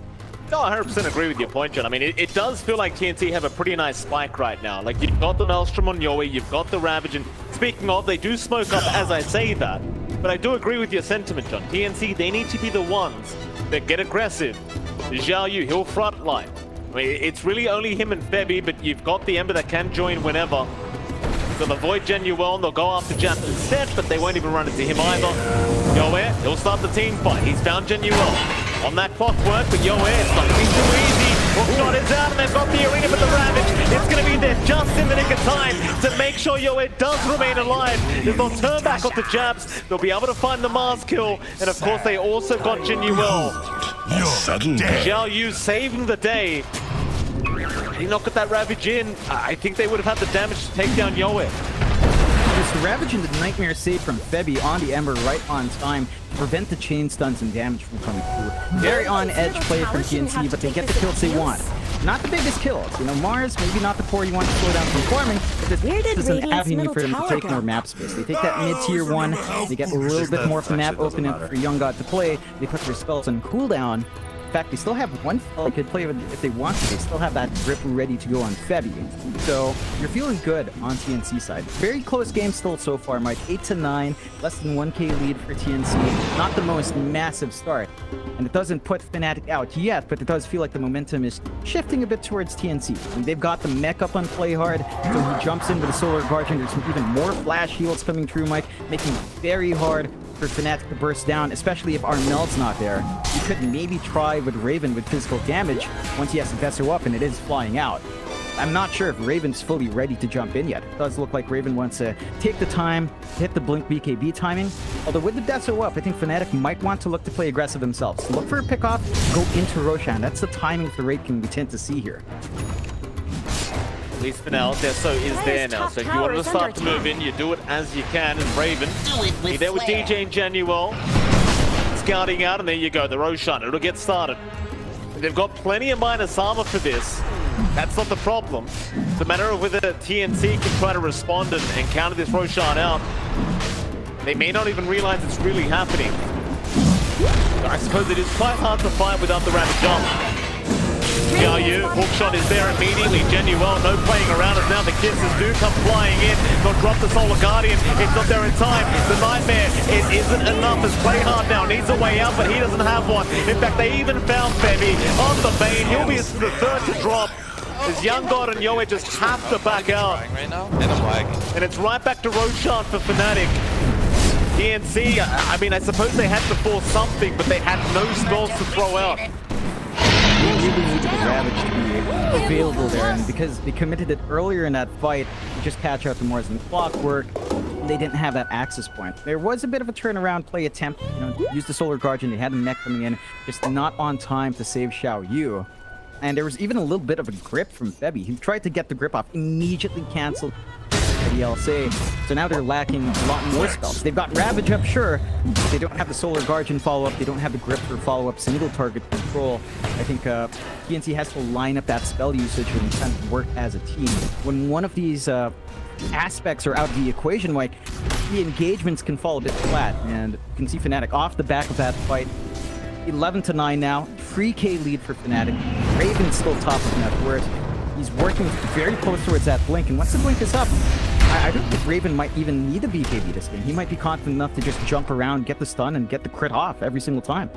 No, I 100% agree with your point, John. I mean, it does feel like TNC have a pretty nice spike right now. Like, you've got the Maelstrom on Yowie, you've got the Ravage, and speaking of, they do smoke up as I say that. But I do agree with your sentiment, John. TNC, they need to be the ones that get aggressive. Xiao Yu, he'll frontline. I mean, it's really only him and Febby, but you've got the Ember that can join whenever. They'll avoid Genuel and they'll go after Jap instead, but they won't even run into him either. Yowie, he'll start the team fight. He's found Genuel. On that clockwork, but Yowie, it's not going to be too easy. Hookshot is out, and they've got the arena, but the Ravage, it's going to be there just in the nick of time to make sure Yowie does remain alive. If they'll turn back off the jabs, they'll be able to find the Mars kill, and of course they also got Genuel. Xiao Yu saving the day. He not got that Ravage in. I think they would have had the damage to take down Yowie. Just the Ravage and the Nightmare save from Febby on the Ember right on time to prevent the chain stuns and damage from coming through. Very on-edge play from TNC, but they get the kills they want. Not the biggest kills. You know, Mars, maybe not the core you want to slow down from farming, but this is an avenue for them to take more map space. They take that mid-tier one, they get a little bit more of the map open for Young God to play, they put their spells on cooldown. In fact, they still have one spell they could play with if they want to. They still have that grip ready to go on Febby. So you're feeling good on TNC side. Very close game still so far, Mike. 8-9, less than 1k lead for TNC. Not the most massive start. And it doesn't put Fnatic out yet, but it does feel like the momentum is shifting a bit towards TNC. And they've got the mech up on play hard, so he jumps in with the Solar Guardian. There's some even more flash heals coming through, Mike, making it very hard for Fnatic to burst down, especially if Armel's not there. You could maybe try with Raven with physical damage once he has to Vesso up and it is flying out. I'm not sure if Raven's fully ready to jump in yet. It does look like Raven wants to take the time, hit the Blink BKB timing. Although with the Vesso up, I think Fnatic might want to look to play aggressive themselves. Look for a pick-off, go into Roshan. That's the timing for the Wraith King we tend to see here. At least for now, Deso is there now. So if you want to start to move in, you do it as you can. And Raven, you're there with DJ and Genuel, scouting out, and there you go, the Roshan. It'll get started. They've got plenty of minus armor for this. That's not the problem. It's a matter of whether TNC can try to respond and counter this Roshan out. They may not even realize it's really happening. I suppose it is quite hard to fight without the rapid jump. Xiao Yu, hookshot is there immediately. Genuel, no playing around as now the kisses do come flying in. They'll drop the Solar Guardian. It's not there in time. The Nightmare, it isn't enough. It's play hard now. Needs a way out, but he doesn't have one. In fact, they even found Febby on the Bane. He'll be the third to drop. As Young God and Yowie just have to back out. Right now, and I'm lagging. And it's right back to Roshan for Fnatic. TNC, I mean, I suppose they had to force something, but they had no spells to throw out. They really needed the Ravage to be available there, and because they committed it earlier in that fight, to just catch out the Mars and Clockwork, they didn't have that access point. There was a bit of a turnaround play attempt, you know, use the Solar Guardian, they had a mech coming in, just not on time to save Xiao Yu. And there was even a little bit of a grip from Febby. He tried to get the grip off, immediately canceled the LC. So now they're lacking a lot more spells. They've got Ravage up, sure, but they don't have the Solar Guardian follow-up. They don't have the grip for follow-up single target control. I think TNC has to line up that spell usage and kind of work as a team. When one of these aspects are out of the equation, like, the engagements can fall a bit flat. And you can see Fnatic off the back of that fight. 11-9 now, 3k lead for Fnatic. Raven's still top of net worth. He's working very close towards that Blink, and once the Blink is up, I don't think Raven might even need a BKB this game. He might be confident enough to just jump around, get the stun, and get the crit off every single time.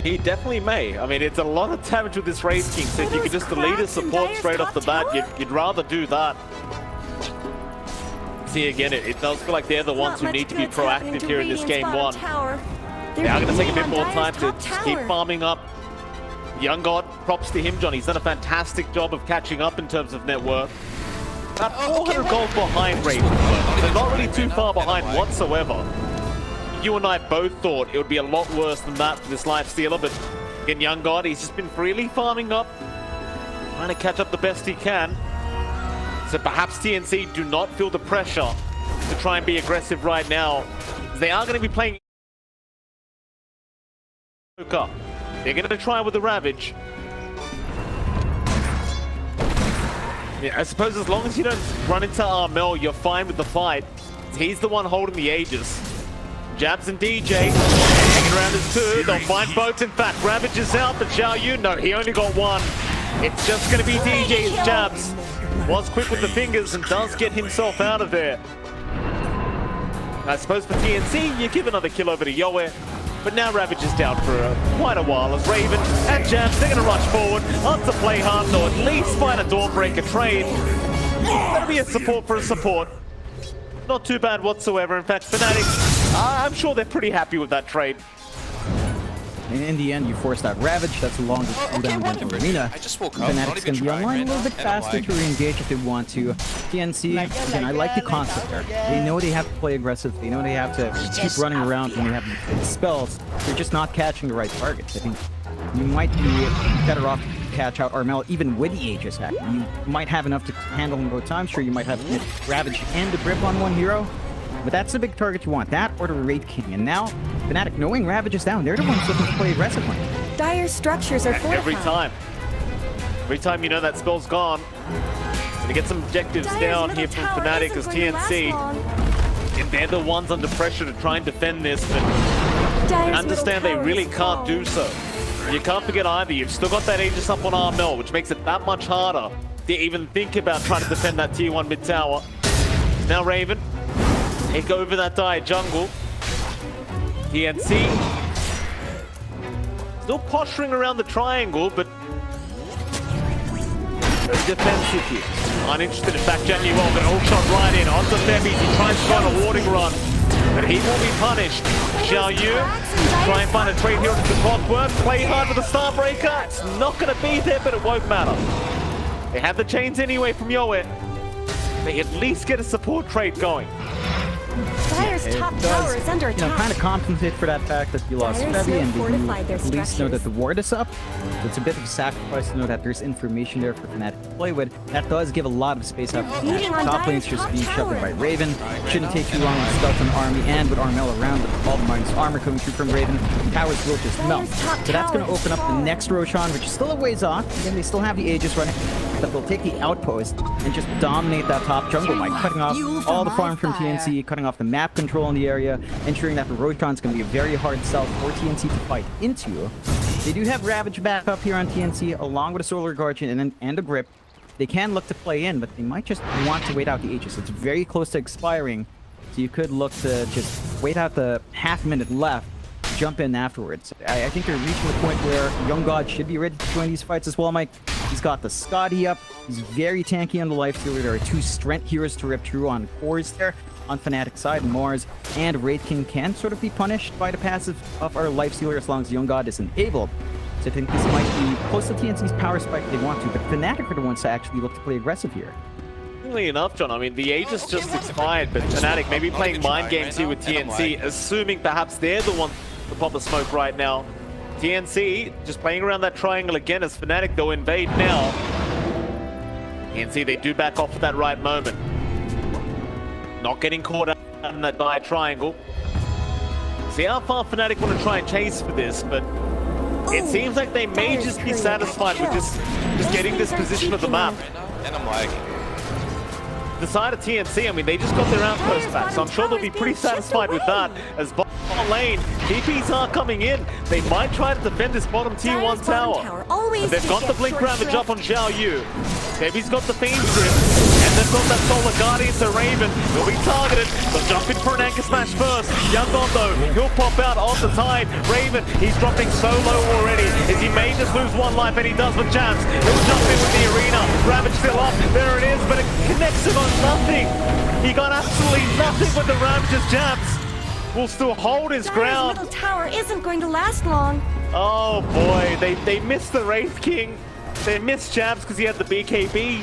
He definitely may. I mean, it's a lot of damage with this Wraith King, so if you could just delete his support straight off the bat, you'd rather do that. TNC again, it does feel like they're the ones who need to be proactive here in this game one. They are going to take a bit more time to keep farming up. Young God, props to him, John. He's done a fantastic job of catching up in terms of net worth. About 400 gold behind Raven. They're not really too far behind whatsoever. You and I both thought it would be a lot worse than that for this life stealer, but again, Young God, he's just been freely farming up, trying to catch up the best he can. So perhaps TNC do not feel the pressure to try and be aggressive right now. They are going to be playing. They're going to try with the Ravage. Yeah, I suppose as long as you don't run into Armel, you're fine with the fight. He's the one holding the Aegis. Jabs and DJ hanging around as two. They'll find both. In fact, Ravage is out, but Xiao Yu, no, he only got one. It's just going to be DJ's Jabs. Was quick with the fingers and does get himself out of there. I suppose for TNC, you give another kill over to Yoe. But now Ravage is down for quite a while as Raven and Jabs, they're going to rush forward, up to play hard, or at least find a Dawnbreaker trade. That'll be a support for a support. Not too bad whatsoever. In fact, Fnatic, I'm sure they're pretty happy with that trade. And in the end, you force that Ravage. That's a longer cooldown than Arena. I just woke up. Fnatic's going to be online a little bit faster to re-engage if they want to. TNC, again, I like the concept there. They know they have to play aggressive. They know they have to keep running around when they have spells. They're just not catching the right targets. I think you might be better off to catch out Armel even with the Aegis hack. You might have enough to handle him both times. Sure, you might have to hit Ravage and the Grip on one hero. But that's the big target you want, that or the Wraith King. And now, Fnatic, knowing Ravage is down, they're the ones looking to play aggressively. Dire structures are fortified. Every time you know that spell's gone. Gonna get some objectives down here from Fnatic as TNC. And they're the ones under pressure to try and defend this, but understand they really can't do so. You can't forget either, you've still got that Aegis up on Armel, which makes it that much harder to even think about trying to defend that tier 1 mid tower. Now Raven. Take over that Dire jungle. TNC still posturing around the triangle, but defensive here. Uninterested. In fact, Januel got a hook shot right in onto Thebes. He tries to run a warding run, but he will be punished. Xiao Yu try and find a trade here into the clockwork. Play hard with the Starbreaker. It's not going to be there, but it won't matter. They have the chains anyway from Yoe. They at least get a support trade going. Dire's top tower is under attack. Kind of compensate for that fact that you lost Febby and you at least know that the ward is up. So it's a bit of a sacrifice to know that there's information there for Fnatic to play with. That does give a lot of space up for Fnatic. Top lane's just being shoved by Raven. Shouldn't take too long with Skeleton Army and with Armel around with all the minus armor coming through from Raven. Towers will just melt. So that's going to open up the next Roshan, which is still a ways off. Again, they still have the Aegis running. But they'll take the outpost and just dominate that top jungle by cutting off all the farm from TNC, cutting off the map control in the area, ensuring that the Roshan's going to be a very hard sell for TNC to fight into. They do have Ravage back up here on TNC, along with a Solar Guardian and a Grip. They can look to play in, but they might just want to wait out the Aegis. It's very close to expiring, so you could look to just wait out the half-minute left, jump in afterwards. I think they're reaching the point where Young God should be ready to join these fights as well, Mike. He's got the Scotty up. He's very tanky on the Lifestealer. There are two Strength heroes to rip through on cores there. On Fnatic side, Mars and Wraith King can sort of be punished by the passive of our Lifestealer as long as Young God is enabled. So I think this might be close to TNC's power spike if they want to, but Fnatic are the ones to actually look to play aggressive here. Funnily enough, John, I mean, the Aegis just expired, but Fnatic maybe playing mind games here with TNC, assuming perhaps they're the one to pop a smoke right now. TNC just playing around that triangle again as Fnatic, they'll invade now. TNC, they do back off at that right moment. Not getting caught out in that Dire triangle. See how far Fnatic want to try and chase for this, but it seems like they may just be satisfied with just getting this position of the map. And I'm lagging. The side of TNC, I mean, they just got their outpost back, so I'm sure they'll be pretty satisfied with that. As bottom lane, DPs are coming in. They might try to defend this bottom tier 1 tower. But they've got the Blink Ravage up on Xiao Yu. Debbie's got the Fiend's Grip, And they've got that Solar Guardian to Raven. He'll be targeted. They'll jump in for an Anchor Smash first. Young God though, he'll pop out off the tide. Raven, he's dropping so low already, as he may just lose one life, and he does with Jabs. He'll jump in with the arena. Ravage still up. There it is, but it connects him on nothing. He got absolutely nothing with the Ravage's Jabs. Will still hold his Dire's ground. middle tower isn't going to last long. Oh boy, they missed the Wraith King. They missed Jabs because he had the BKB.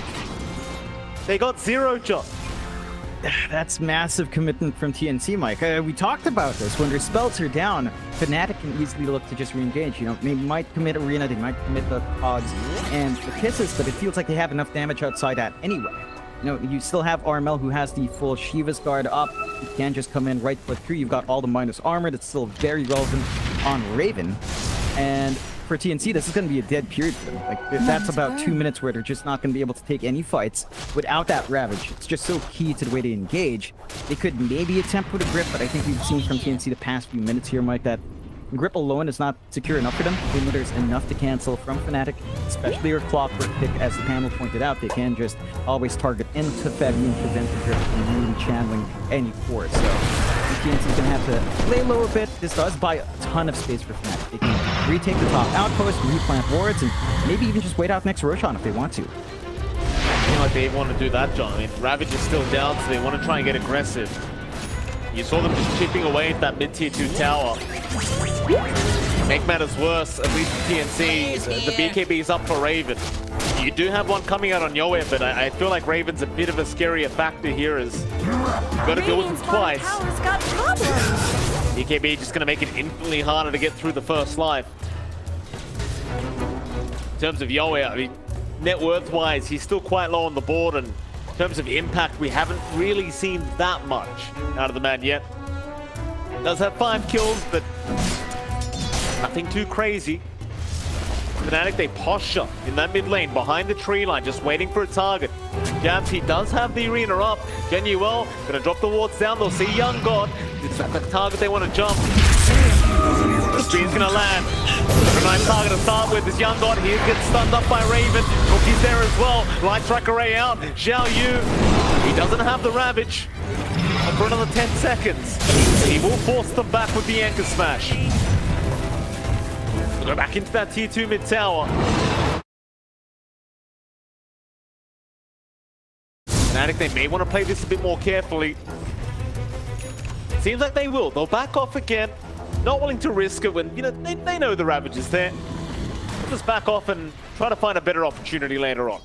They got 0 jump. That's massive commitment from TNC, Mike. We talked about this. When their spells are down, Fnatic can easily look to just re-engage. You know, they might commit Arena, they might commit the Pogs and the Kisses, but it feels like they have enough damage outside that anyway. You know, you still have RML who has the full Shiva's guard up. You can just come in, right-click through. You've got all the minus armor that's still very relevant on Raven. And for TNC, this is going to be a dead period for them. Like, that's about 2 minutes where they're just not going to be able to take any fights without that Ravage. It's just so key to the way they engage. They could maybe attempt with a grip, but I think we've seen from TNC the past few minutes here, Mike, that grip alone is not secure enough for them. They know there's enough to cancel from Fnatic, especially your clockwork pick, as the panel pointed out. They can just always target into Febby and prevent the grip from really channeling any force. So TNC's going to have to lay low a bit. This does buy a ton of space for Fnatic. They can retake the top outpost, replant wards, and maybe even just wait out next Roshan if they want to. I feel like they want to do that, John. I mean, Ravage is still down, so they want to try and get aggressive. You saw them just chipping away at that mid-tier 2 tower. Make matters worse, at least TNC, the BKB is up for Raven. You do have one coming out on Yoe, but I feel like Raven's a bit of a scarier factor here, as you've got to deal with him twice. Tower's got problems. BKB just going to make it infinitely harder to get through the first life. In terms of Yoe, I mean, net worth-wise, he's still quite low on the board, and in terms of impact, we haven't really seen that much out of the man yet. Does have 5 kills, but nothing too crazy. Fnatic, they posture in that mid lane behind the tree line, just waiting for a target. Jabs, he does have the arena up. Genuel gonna drop the wards down. They'll see Young God. It's the target they want to jump. The speed's gonna land. A nice target to start with is Young God. He gets stunned up by Raven. Cookie's there as well. Light track array out. Xiao Yu, he doesn't have the Ravage. And for another 10 seconds, he will force them back with the Anchor Smash. We'll go back into that tier 2 mid tower. Fnatic, they may want to play this a bit more carefully. Seems like they will. They'll back off again. Not willing to risk it when, you know, they know the Ravage is there. They'll just back off and try to find a better opportunity later on.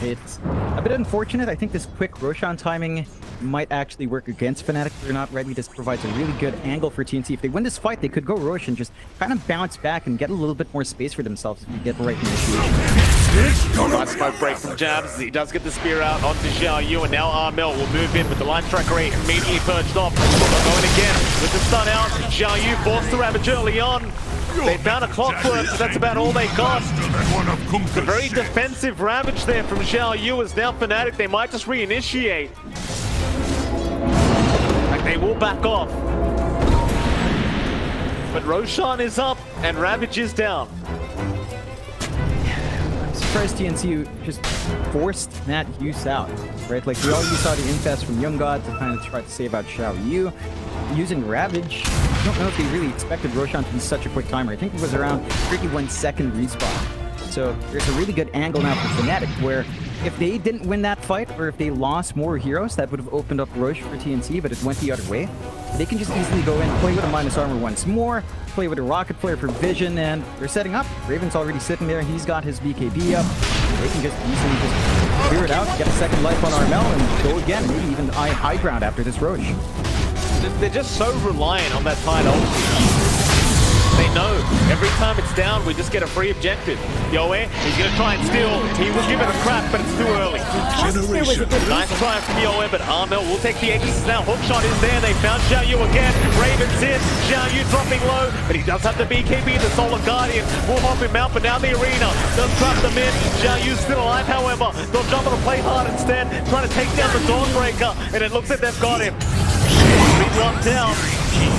It's a bit unfortunate. I think this quick Roshan timing might actually work against Fnatic. They're not ready. This provides a really good angle for TNC. If they win this fight, they could go Roshan, just kind of bounce back and get a little bit more space for themselves if you get the right initiation. Nice smoke break from Jabs. He does get the spear out onto Xiao Yu, and now Armel will move in with the line track rate immediately purged off. Going again with the stun out. Xiao Yu forced the Ravage early on. They found a clockwork, but that's about all they got. It's a very defensive Ravage there from Xiao Yu, as now Fnatic, they might just reinitiate. Like, they will back off. But Roshan is up and Ravage is down. I'm surprised TNC just forced that use out, right? Like, we all saw the infest from Young God to kind of try to save out Xiao Yu. Using Ravage, I don't know if they really expected Roshan to be such a quick timer. I think it was around 31 second respawn. So there's a really good angle now for Fnatic, where if they didn't win that fight, or if they lost more heroes, that would have opened up Roche for TNC, but it went the other way. They can just easily go in, play with a minus armor once more, play with a rocket flare for vision, and they're setting up. Raven's already sitting there, he's got his BKB up. They can just easily just clear it out, get a second life on Armel, and go again, maybe even high ground after this Roche. They're just so reliant on that tide ulti. They know every time it's down, we just get a free objective. Yoe, he's going to try and steal. He will give it a crack, but it's too early. Nice try from Yoe, but Armel will take the Aegis now. Hookshot is there. They found Xiao Yu again. Raven's in. Xiao Yu dropping low, but he does have the BKB. The Solar Guardian will hop him out, but now the arena does trap them in. Xiao Yu's still alive, however. They'll jump on a play hard instead, trying to take down the Dawnbreaker, and it looks like they've got him. 3-1 down.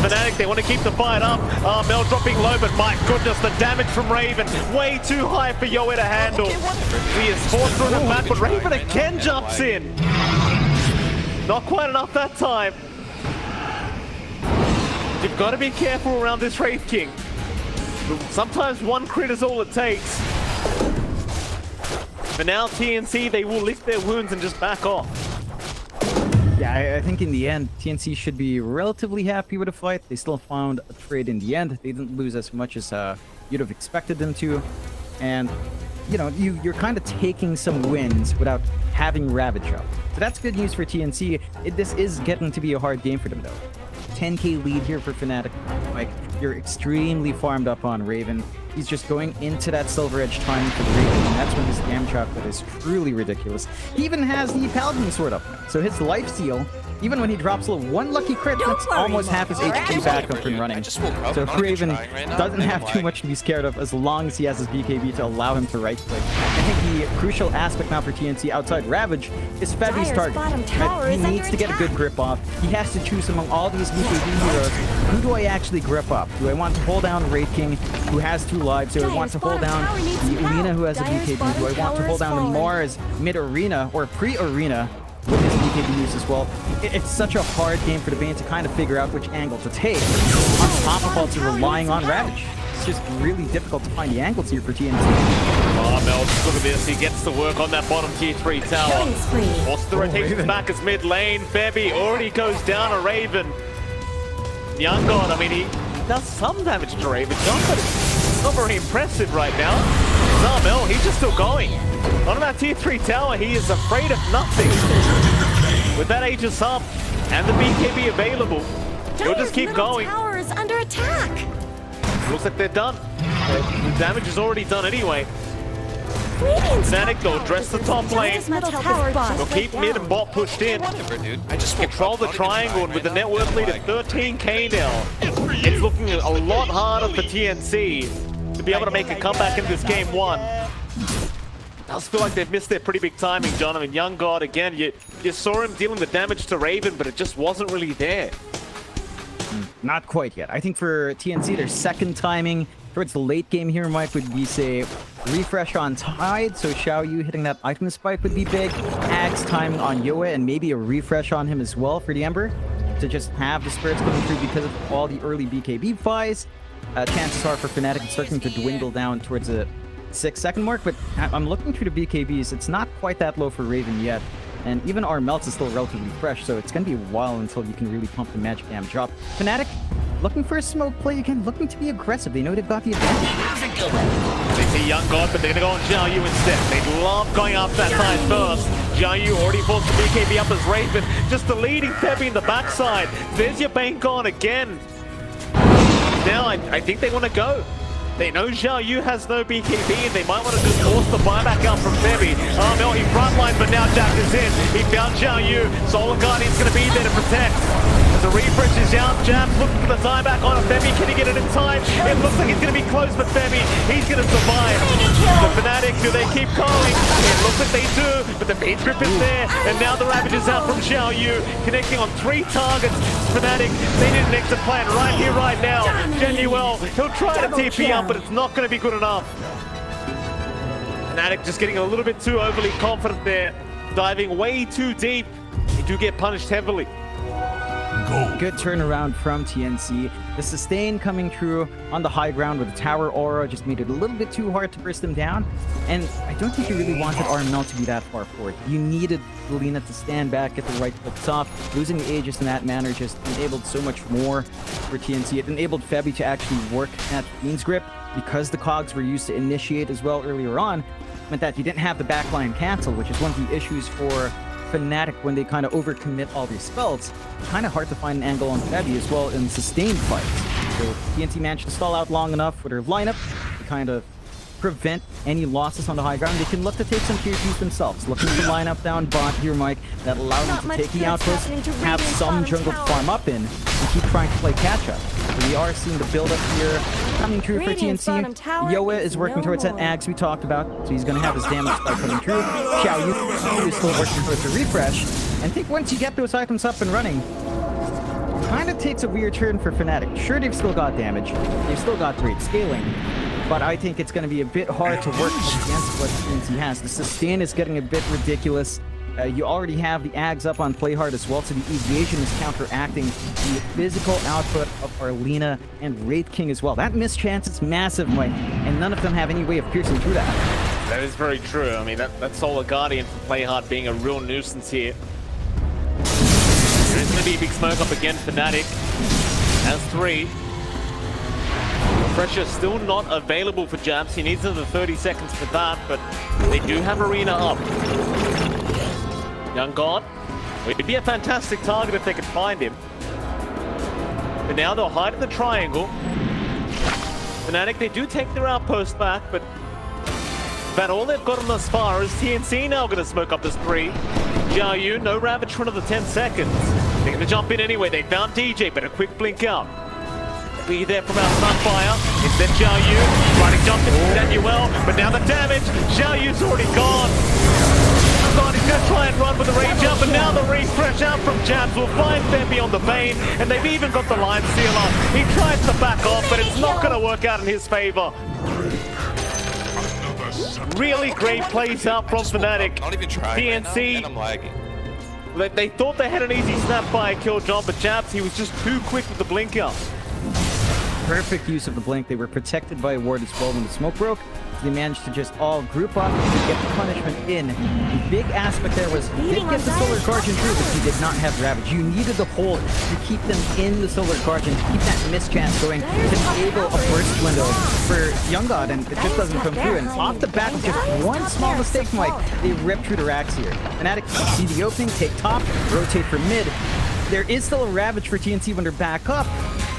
Fnatic, they want to keep the fight up. Mel dropping low, but my goodness, the damage from Raven. Way too high for Yoe to handle. He is forced through the back, but Raven again jumps in. Not quite enough that time. You've got to be careful around this Wraith King. Sometimes one crit is all it takes. But now TNC, they will lick their wounds and just back off. Yeah, I think in the end, TNC should be relatively happy with the fight. They still found a trade in the end. They didn't lose as much as you'd have expected them to. And, you know, you're kind of taking some wins without having Ravage up. So that's good news for TNC. This is getting to be a hard game for them, though. 10k lead here for Fnatic. Like, you're extremely farmed up on Raven. He's just going into that Silver Edge timing for the Raven, and that's when his damage output is truly ridiculous. He even has the Paladin Sword up, so his life steal, even when he drops one lucky crit, that's almost half his HP back up and running. So Raven doesn't have too much to be scared of as long as he has his BKB to allow him to right click. I think the crucial aspect now for TNC outside Ravage is Febby's target. He needs to get a good grip off. He has to choose among all these BKB heroes. Who do I actually grip up? Do I want to hold down Wraith King, who has 2 lives? Do I want to hold down the Arena, who has a BKB? Do I want to hold down the Mars mid-arena or pre-arena with his BKB use as well? It's such a hard game for the Bane to kind of figure out which angle to take, on top of also relying on Ravage. It's just really difficult to find the angles here for TNC. Oh, Mel, just look at this. He gets to work on that bottom tier 3 tower. What's the rotations back as mid lane? Bebby already goes down a Raven. Young God, I mean, he does some damage to Raven, John, but it's not very impressive right now. No, Mel, he's just still going. On that tier 3 tower, he is afraid of nothing. With that Aegis up and the BKB available, he'll just keep going. Tower is under attack. Looks like they're done. The damage is already done anyway. Fnatic, they'll address the top lane. They'll keep mid and bot pushed in. Whatever, dude. I just Control the triangle, and with the net worth lead at 13k now, it's looking a lot harder for TNC to be able to make a comeback in this game 1. Does feel like they've missed their pretty big timing, John. I mean, Young God, again, you saw him dealing the damage to Raven, but it just wasn't really there. Not quite yet. I think for TNC, their second timing towards the late game here, Mike, would be, say, refresh on Tide, so Xiao Yu hitting that item spike would be big, Axe timing on Yoe, and maybe a refresh on him as well for the Ember, to just have the spirits coming through because of all the early BKB buys. Chances are for Fnatic, it's starting to dwindle down towards the 6-second mark, but I'm looking through the BKBs. It's not quite that low for Raven yet. And even our melts is still relatively fresh, so it's going to be a while until you can really pump the magic damage up. Fnatic, looking for a smoke play again, looking to be aggressive. They know they've got the advantage. They see Young God, but they're going to go on Xiao Yu instead. They love going after that side first. Xiao Yu already forced the BKB up as Raven, just deleting Febby in the backside. There's your Bane gone again. Now I think they want to go. They know Xiao Yu has no BKB, and they might want to just force the buyback out from Febby. Oh no, he frontlined, but now Jack is in. He found Xiao Yu. Solar Guardian's going to be there to protect. As the refresh is out, Jab's looking for the tieback on Febby. Can he get it in time? It looks like it's going to be close, but Febby, he's going to survive. The Fnatic, do they keep going? It looks like they do, but the beat grip is there. And now the Ravage is out from Xiao Yu, connecting on 3 targets. Fnatic, they need an exit plan right here, right now. Genuel, he'll try to TP up, but it's not going to be good enough. Fnatic just getting a little bit too overly confident there, diving way too deep. They do get punished heavily. Good turnaround from TNC. The sustain coming through on the high ground with the tower aura just made it a little bit too hard to burst them down. And I don't think you really wanted RML to be that far forward. You needed Lina to stand back, get the right clicks off. Losing the Aegis in that manner just enabled so much more for TNC. It enabled Febby to actually work at Fiend's Grip because the cogs were used to initiate as well earlier on. Meant that you didn't have the backline cancel, which is one of the issues for Fnatic when they kind of overcommit all these spells. It's kind of hard to find an angle on Febby as well in sustained fights. So TNC managed to stall out long enough with their lineup to kind of prevent any losses on the high ground. They can look to take some tier 2s themselves. Looking to line up down bot here, Mike, that allows them to take the outpost, have some jungle to farm up in, and keep trying to play catch up. So we are seeing the build up here coming through for TNC. Yoe is working towards that Axe we talked about, so he's going to have his damage spike coming through. Xiao Yu is still working towards the refresh. And I think once you get those items up and running, kind of takes a weird turn for Fnatic. Sure, they've still got damage. They've still got great scaling. But I think it's going to be a bit hard to work against what TNC has. The sustain is getting a bit ridiculous. You already have the Ags up on play hard as well, so the evasion is counteracting the physical output of Arlena and Wraith King as well. That missed chance is massive, Mike, and none of them have any way of piercing through that. That is very true. I mean, that Solar Guardian for play hard being a real nuisance here. There is going to be a big smoke up again. Fnatic has 3. Pressure still not available for Jabs. He needs another 30 seconds for that, but they do have Arena up. Young God, it would be a fantastic target if they could find him. But now they'll hide in the triangle. Fnatic, they do take their outpost back, but about all they've gotten thus far is TNC now going to smoke up this 3. Xiao Yu, no Ravage for another 10 seconds. They're going to jump in anyway. They found DJ, but a quick blink out. Be there from our Sunfire. Instead, Xiao Yu trying to jump into Daniel, but now the damage. Xiao Yu's already gone. He's going to try and run with the range up, and now the refresh out from Jabs will find Fembi on the Bane, and they've even got the line sealer. He tries to back off, but it's not going to work out in his favor. Really great plays out from Fnatic. Not even trying TNC. right now, and I'm lagging. They thought they had an easy snap by a kill, John, but Jabs, he was just too quick with the blink out. Perfect use of the blink. They were protected by a ward as well when the smoke broke. They managed to just all group up and get the punishment in. The big aspect there was he did get the Solar Guardian through, but he did not have Ravage. You needed the hold to keep them in the Solar Guardian, to keep that mischance going, to enable a burst window for Young God, and it just doesn't come through. And off the back of just one small mistake, Mike, they ripped through the racks here. Fnatic see the opening, take top, rotate for mid. There is still a Ravage for TNC when they're back up.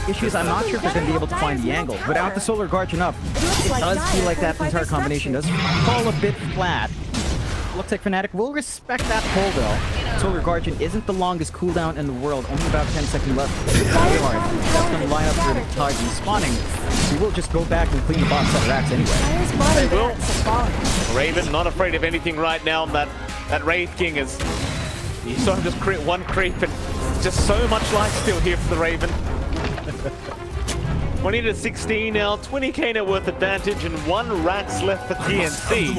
Issue is I'm not sure if they're going to be able to find the angle. Without the Solar Guardian up, it does feel like that entire combination does fall a bit flat. Looks like Fnatic will respect that pull though. Solar Guardian isn't the longest cooldown in the world, only about 10 seconds left. Very hard. That's going to line up for the target respawning. We will just go back and clean the box up racks anyway. They will. Raven not afraid of anything right now. That Wraith King is... You saw him just crit one creep, and just so much life steal here for the Raven. 20 to 16 now, 20k net worth advantage, and 1 racks left for TNC.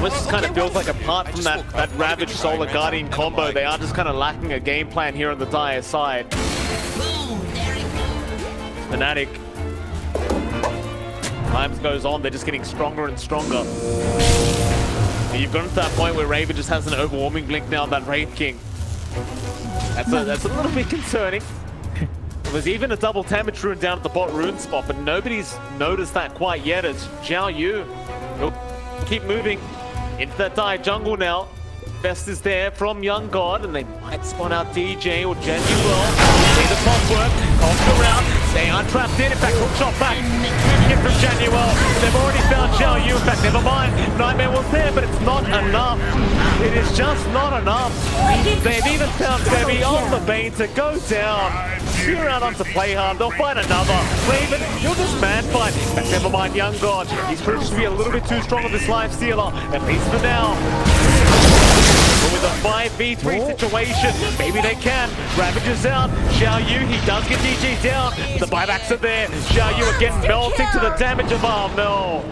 This kind of feels like apart from that Ravage Solar Guardian combo, they are just kind of lacking a game plan here on the Dire side. Fnatic. Time goes on, they're just getting stronger and stronger. And you've gotten to that point where Raven just has an overwhelming blink now on that Wraith King. That's a little bit concerning. There's even a double damage rune down at the bot rune spot, but nobody's noticed that quite yet as Xiao Yu will keep moving into that Dire jungle now. Best is there from Young God, and they might spawn out DJ or Genuel. See the top work, off around. They are trapped in. In fact, hook shot back. Good hit from Genuel. They've already found Xiao Yu. In fact, never mind. Nightmare was there, but it's not enough. It is just not enough. They've even found Femi on the Bane to go down. Spear out onto play hard. They'll find another. Raven, you'll just man fight. In fact, never mind Young God. He's proved to be a little bit too strong with this life stealer, at least for now. But with a 5v3 situation, maybe they can. Ravage is out. Xiao Yu, he does get DJ down. The buybacks are there. Xiao Yu again melting to the damage of Armel.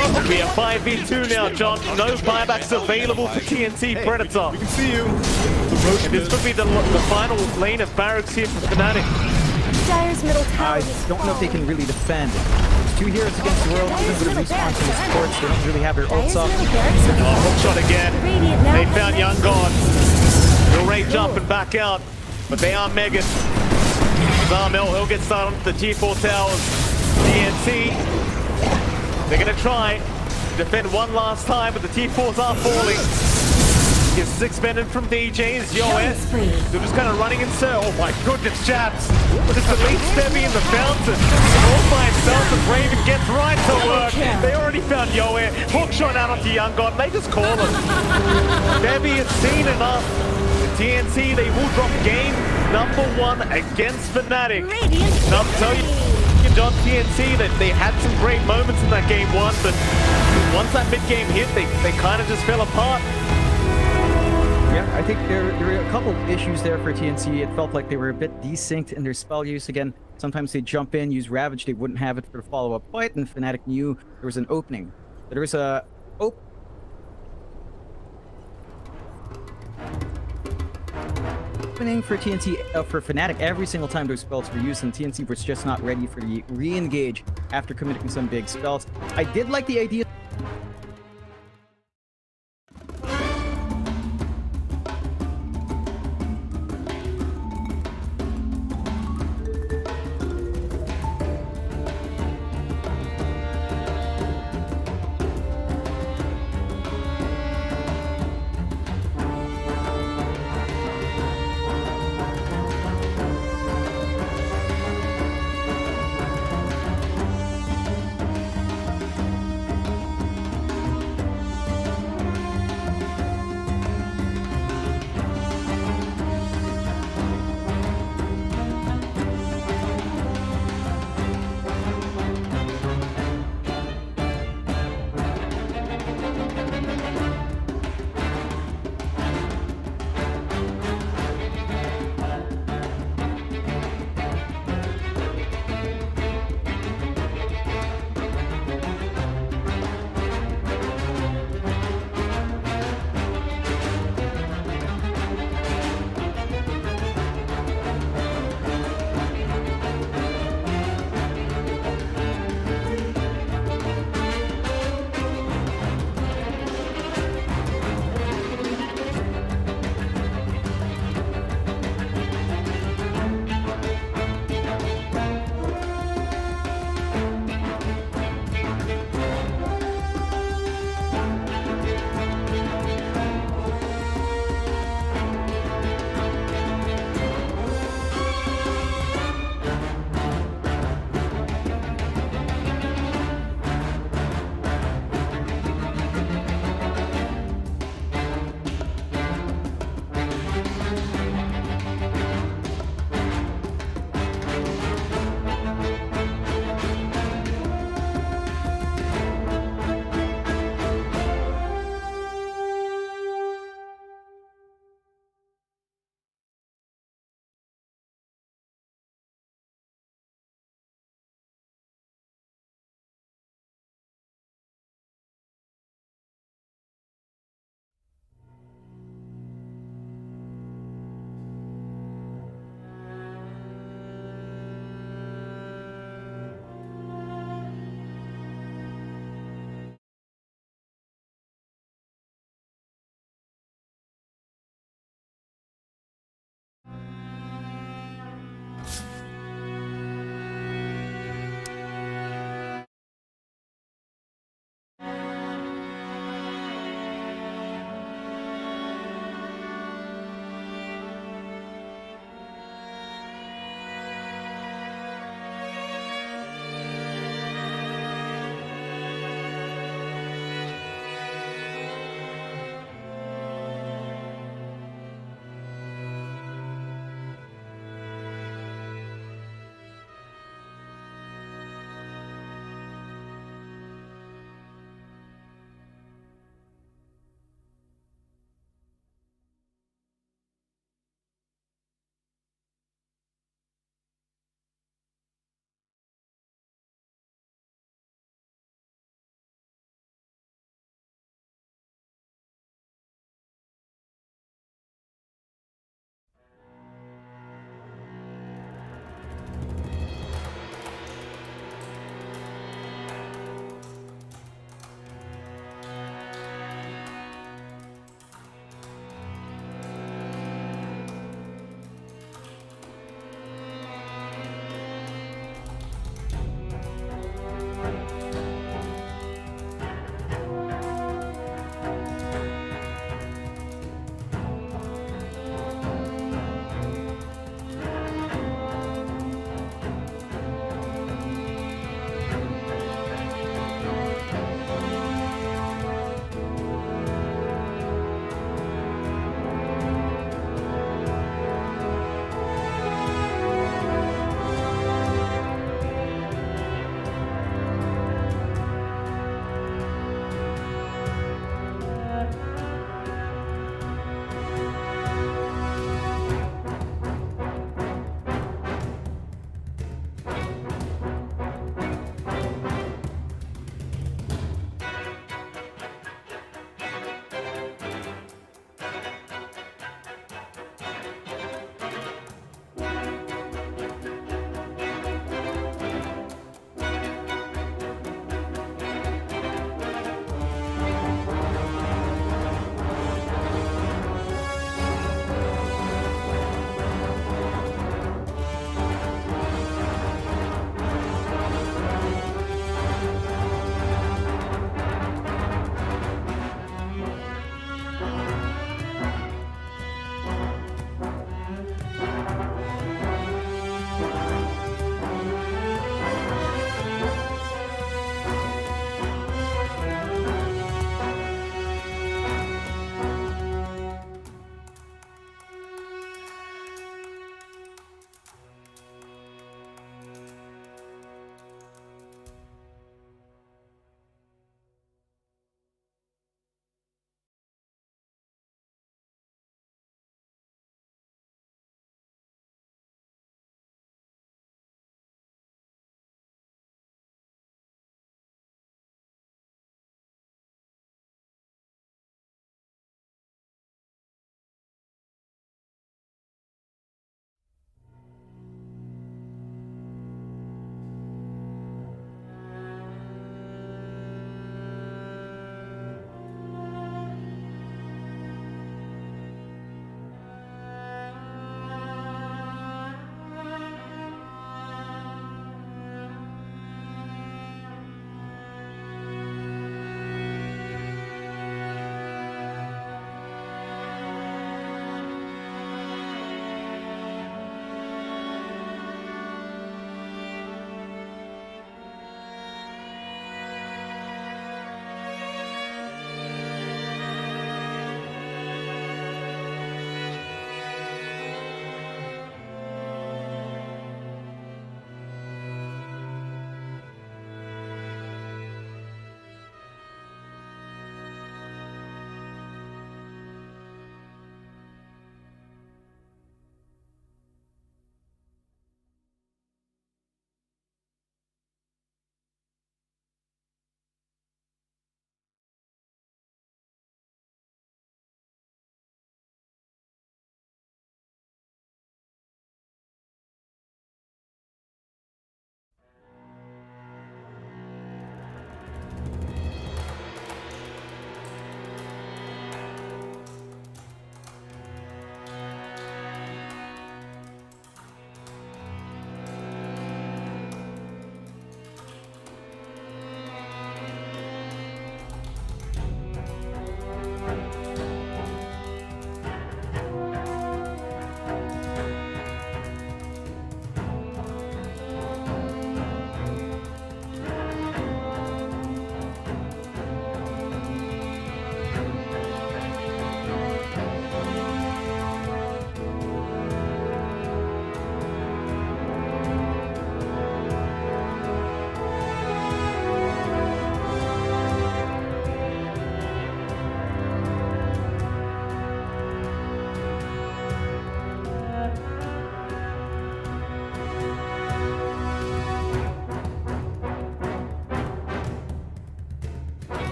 It'll be a 5v2 now, John. No buybacks available for TNC Predator. We can see you. And this could be the final lane of barracks here for Fnatic. Dire's middle tower I is don't know if they can really defend. There's 2 heroes against the world, even with a response from the supports. They don't really have their ults up. Oh, hook shot again. They found Young God. He'll rage up and back out, but they are Megan. Zarmel, he'll get started on the T4 towers. TNC, they're going to try to defend one last time, but the T4s are falling. Gets 6 men in from DJs, Yoet. They're just kind of running in circles. Oh my goodness, Jabs. Just at least Femi in the fountain. All by himself as Raven gets right to work. They already found Yoet. Hook shot out onto Young God. They just call him. Femi has seen enough. The TNC, they will drop game number 1 against Fnatic. And I'll tell you, John, TNC, that they had some great moments in that game 1, but once that mid game hit, they kind of just fell apart. Yeah, I think there were a couple issues there for TNC. It felt like they were a bit desynced in their spell use again. Sometimes they jump in, use Ravage, they wouldn't have it for the follow-up fight, and Fnatic knew there was an opening. There was a opening for TNC, for Fnatic every single time those spells were used, and TNC was just not ready for the re-engage after committing some big spells. I did like the idea.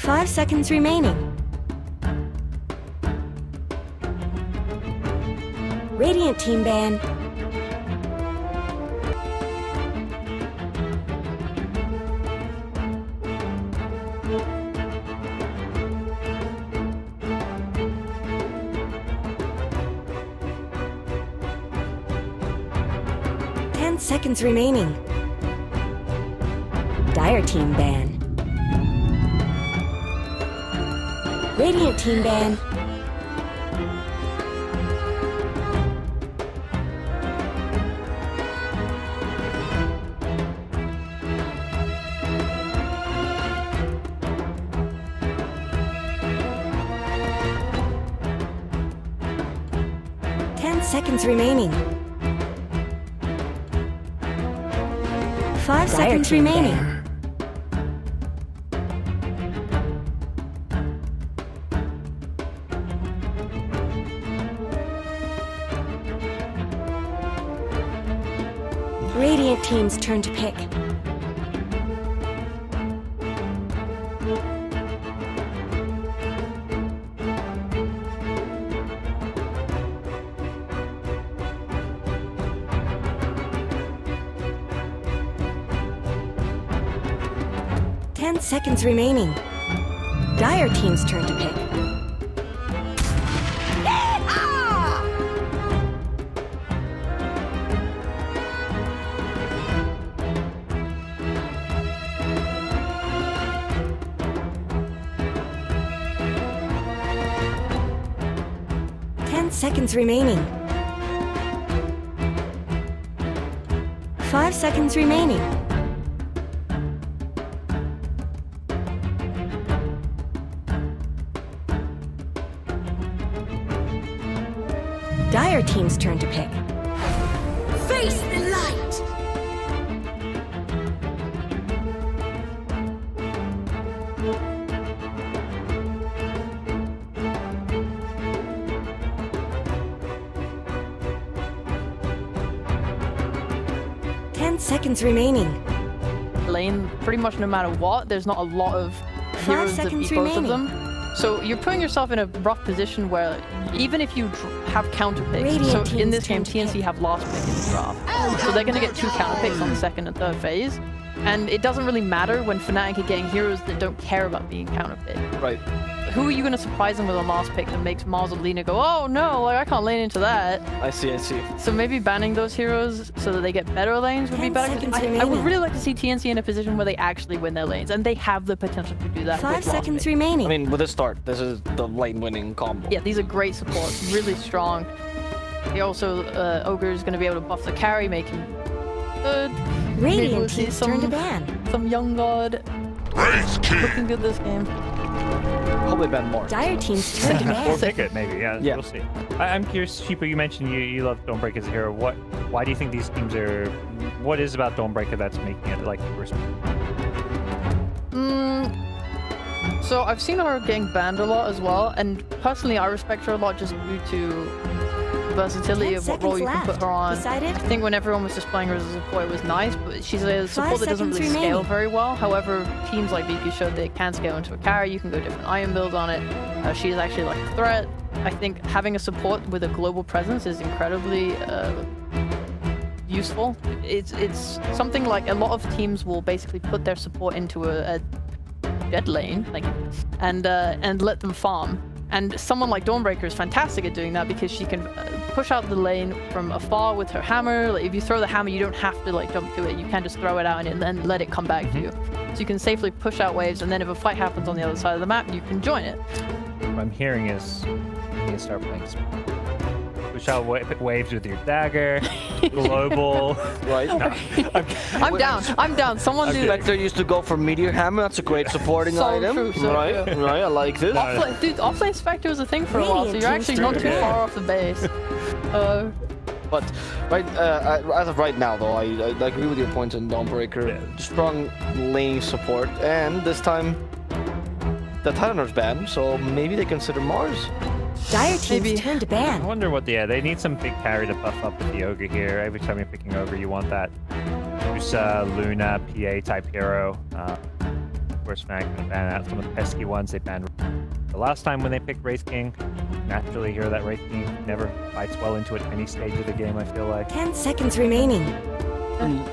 5 seconds remaining. Radiant team ban. Seconds remaining. Dire team ban. Radiant team ban. Seconds remaining. 5 seconds remaining. Radiant team's turn to pick. Seconds remaining. Dire team's turn to pick. Yeehaw! 10 seconds remaining. 5 seconds remaining. Dire team's turn to pick. Face the light! Seconds remaining. Lane, pretty much no matter what, there's not a lot of heroes that beat both of them. So you're putting yourself in a rough position where even if you have counter picks, so in this game TNC have last pick in the draft, so they're going to get 2 counter picks on the second and third phase, and it doesn't really matter when Fnatic are getting heroes that don't care about being counter picked. Right. Who are you going to surprise them with on last pick that makes Mars or Lena go, oh no, like I can't lane into that? I see. So maybe banning those heroes so that they get better lanes would be better. I would really like to see TNC in a position where they actually win their lanes, and they have the potential to do that. 5 seconds remaining. I mean, with this start, this is the lane winning combo. Yeah, these are great supports, really strong. They also, Ogre is going to be able to buff the carry, make him good. Radiant we'll see turn to ban. Some young god looking good this game. Probably ban more. Dire team's turn to ban. Or pick it, maybe. Yeah, we'll see. I'm curious, Sheepa, you mentioned you love Dawnbreaker as a hero. Why do you think these teams are... What is about Dawnbreaker that's making it like the first one? So I've seen her getting banned a lot as well, and personally I respect her a lot just due to versatility of what role you can put her on. Decided? I think when everyone was just playing her as a support it was nice, but she's a support that doesn't really scale very well. However, teams like BP showed they can scale into a carry. You can go different iron builds on it. She's actually like a threat. I think having a support with a global presence is incredibly useful. It's something like a lot of teams will basically put their support into a dead lane, and let them farm. And someone like Dawnbreaker is fantastic at doing that because she can push out the lane from afar with her hammer. Like, if you throw the hammer, you don't have to like jump to it. You can just throw it out and then let it come back to you. So you can safely push out waves, and then if a fight happens on the other side of the map, you can join it. What I'm hearing is you need to start playing push out waves with your dagger, global. Right. No. I'm down. Someone do Spectre used to go for Meteor Hammer. That's a great supporting So item. true, so right. true. Right. I like this. Dude, offlane Spectre was a thing for a while, so you're actually not too far off the base. But as of right now, though, I agree with your points on Dawnbreaker. Yeah. Strong lane support, and this time the Titaner's banned, so maybe they consider Mars. Dire team's turn to I ban. wonder what they need some big carry to buff up with the Ogre here. Every time you're picking Ogre, you want that Musa, Luna, PA type hero. course, Fnatic can ban out some of the pesky ones. They banned the last time when they picked Wraith King. Naturally, here that Wraith King never fights well into it any stage of the game, I feel like. 10 seconds remaining.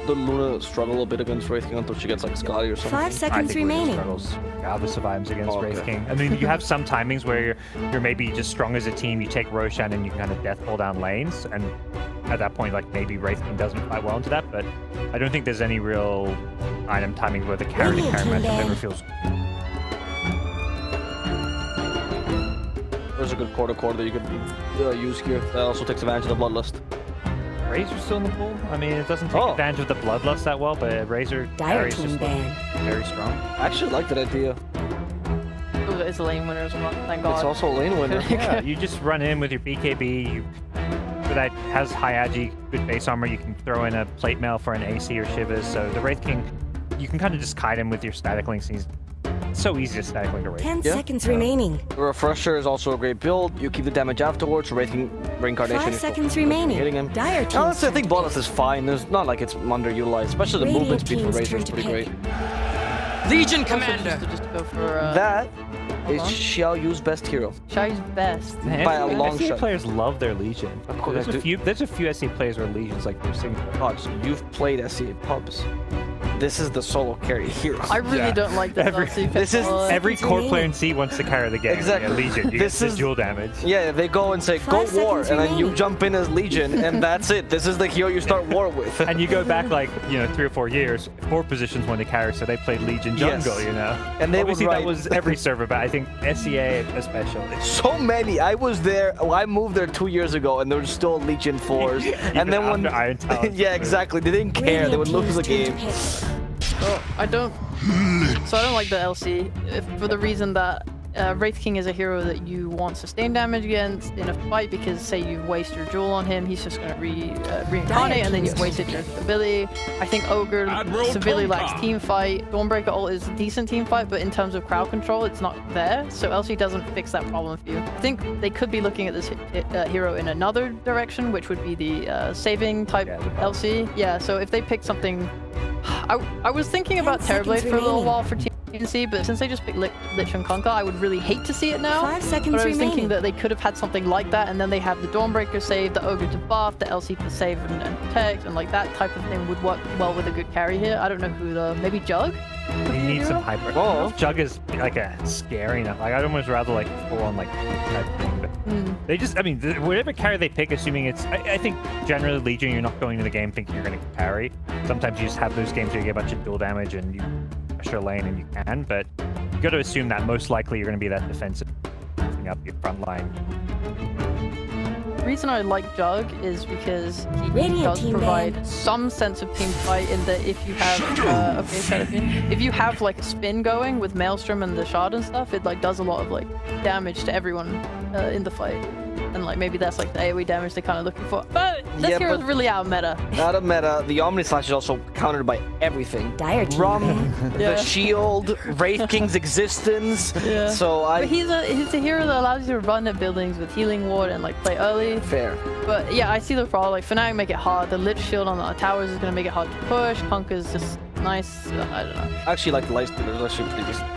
The Luna struggle a bit against Wraith King until she gets like Scotty or something. 5 I seconds think Luna remaining. struggles regardless of items against Oh, okay. Wraith King. I mean, you have some timings where you're maybe just strong as a team. You take Roshan and you kind of death pull down lanes, and at that point, like maybe Wraith King doesn't fight well into that. But I don't think there's any real item timing where the carry to carry matchup ever feels. There's a good quarter that you could use here. That also takes advantage of the Bloodlust. Razor's still in the pool. I mean, it doesn't take advantage of the Bloodlust that well, but Razor Dire carries team just ban. very strong. I actually like that idea. It's a lane winner as well, thank God. It's also a lane winner. Yeah, you just run in with your BKB. That has high agi, good base armor. You can throw in a plate mail for an AC or Shivers. So the Wraith King, you can kind of just kite him with your static links. It's so easy to static link a Wraith. 10 Yeah. seconds remaining. The Refresher is also a great build. You keep the damage afterwards. Wraith King Reincarnation 5 is seconds remaining. hitting him. Dire team. Honestly, I think Bloodlust is fine. There's not like it's underutilized, especially the movement speed for Razor is pretty great. Legion Also Commander. just to go for That is on. Xiao Yu's best hero. Xiao's best. Man, By a long SC shot. players love their Legion. Of course, There's a few SC players where Legion's like their signature. Gods, you've played SCA pubs. This is the solo carry hero. I really don't like the LC this is pick. Every core remaining. player in C wants to carry the game. Exactly. Yeah, Legion, you This get is- the dual damage. Yeah, they go and say, 5 go war, seconds and then you remaining. jump in as Legion, and that's it. This is the hero you start war with. And you go back like 3 or 4 years, 4 positions won to carry, so they played Legion Yes. jungle, And they would obviously write- that was every server, but I think SCA especially. So many. I was there. I moved there 2 years ago, and there was still Legion 4s. and then when, after Iron Talons, yeah, exactly. They didn't care. They would lose the game. Oh, I don't like the LC for the reason that Wraith King is a hero that you want sustained damage against in a fight because say you waste your jewel on him, he's just going to reincarnate and then you've wasted your ability. I think Ogre severely lacks team fight. Dawnbreaker ult is a decent team fight, but in terms of crowd control, it's not there. So LC doesn't fix that problem for you. I think they could be looking at this hero in another direction, which would be the saving type LC. Yeah, so if they pick something... I was thinking about 10 Terrorblade seconds for a little remaining. while for TNC, but since they just picked Lich and Conquer, I would really hate to see it now. 5 seconds But I was thinking remaining. that they could have had something like that, and then they have the Dawnbreaker save, the Ogre to buff, the LC to save and protect, and like that type of thing would work well with a good carry here. I don't know who maybe Jug? You need some hyper. Whoa. Jug is like a scary enough. Like I'd almost rather like full on like type thing. But they just, I mean, whatever carry they pick, assuming it's, I think generally Legion, you're not going to the game thinking you're going to carry. Sometimes you just have those games where you get a bunch of dual damage and you push your lane and you can, but you got to assume that most likely you're going to be that defensive, picking up your front line. The reason I like Jug is because he Radiant does team provide ban. some sense of team fight in that if you have okay, Seraphine, if you have like a spin going with Maelstrom and the shard and stuff, it like does a lot of like damage to everyone in the fight. And like maybe that's like the AoE damage they're kind of looking for. But this Yeah, hero's but- really out of meta. Out of meta, the Omni Slash is also countered by everything. Dire team Rum, ban. Yeah. the shield, Wraith King's existence. Yeah. So But he's a hero that allows you to run at buildings with healing ward and like play early. fair. But yeah, I see the problem. Like Fnatic make it hard. The Lich Shield on the towers is gonna make it hard to push. Conker's just nice. I don't know. I actually like the Lightstealer. It's actually pretty decent.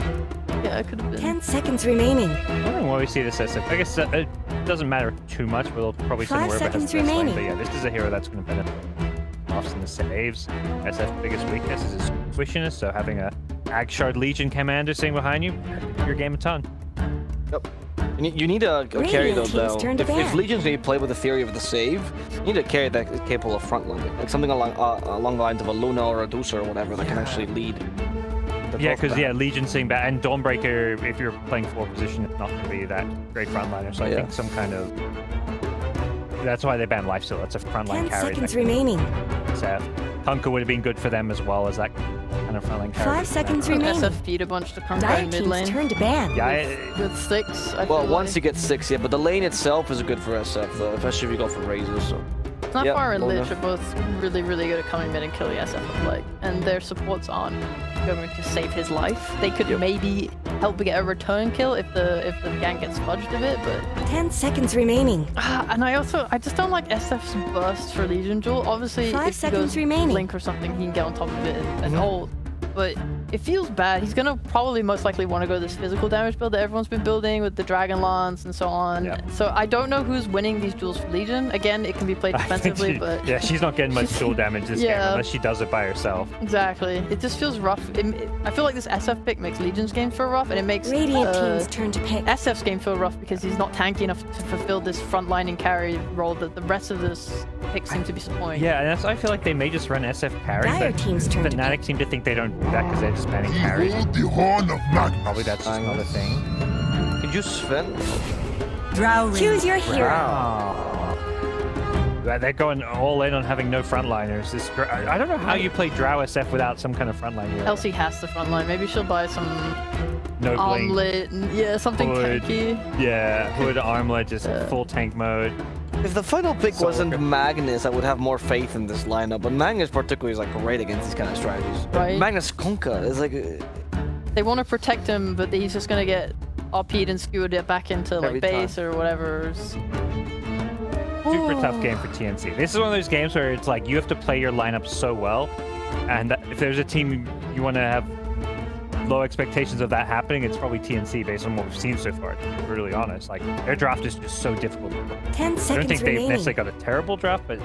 Yeah, it could have been. 10 seconds remaining. I'm wondering why we see this SF. I guess it doesn't matter too much, but we'll probably see 5 where it has seconds the best lane. remaining. But yeah, this is a hero that's going to benefit offs and the saves. SF's biggest weakness is his squishiness, so having a Agshard Legion commander sitting behind you, your game a ton. Yep. You need a carry though. Radiant team's turn to If ban. Legions maybe play with the theory of the save, you need a carry that is capable of frontline, like something along the lines of a Luna or a Deucer or whatever that can actually lead. Yeah, because Legion sitting back and Dawnbreaker, if you're playing 4 position, it's not going to be that great frontliner. So I think some kind of that's why they banned Lifesteal. That's a frontline 10 carry. seconds remaining. SF. Conker would have been good for them as well as that kind of frontline carry. 5 seconds I think remaining. SF feed a bunch to Conker Dire in mid team's lane. turn to ban. Yeah, With 6, I Well, feel once like. you get 6, yeah, but the lane itself is good for SF though, especially if you go for Razor. So Snapfire and Luna. Lich are both really, really good at coming mid and killing SF with like, and their supports aren't going to save his life. They could maybe help get a return kill if the gank gets fudged a bit, but 10 seconds remaining. and I just don't like SF's burst for Legion Jewel. Obviously, 5 if he seconds goes remaining. Blink or something, he can get on top of it and ult. But it feels bad. He's gonna probably most likely want to go this physical damage build that everyone's been building with the Dragon Lance and so on. Yeah. So I don't know who's winning these duels for Legion. Again, it can be played I think defensively, she- but yeah, she's not getting much dual damage this game Yeah. unless she does it by herself. exactly. It just feels rough. I feel like this SF pick makes Legion's game feel rough, and it makes Radiant team's turn to pick. SF's game feel rough because he's not tanky enough to fulfill this frontlining carry role that the rest of this pick seem to be supporting. Yeah, and that's why I feel like they may just run SF carry, Dire but team's turn to Fnatic seem to think they don't do that because they're just banning carries. The horn of Magnus. Probably that's just not a thing. Could you Sven? Choose your hero. They're going all in on having no frontliners. I don't know how you play Drow SF without some kind of frontline hero. Elsie has the frontline. Maybe she'll buy some No blink. armlet. And, yeah, something Hood. tanky. Yeah, hood, armlet, just full tank mode. If the final pick So wasn't good. Magnus, I would have more faith in this lineup. But Magnus particularly is like great against these kind of strategies. Right. Magnus Conca is like They want to protect him, but he's just gonna get RP'd and skewered it back into Every like base or whatever. Super tough game for TNC. This is one of those games where it's like you have to play your lineup so well, and if there's a team you want to have low expectations of that happening, it's probably TNC based on what we've seen so far. To be brutally honest, like their draft is just so difficult. 10 I don't seconds think they've remaining. necessarily got a terrible draft, but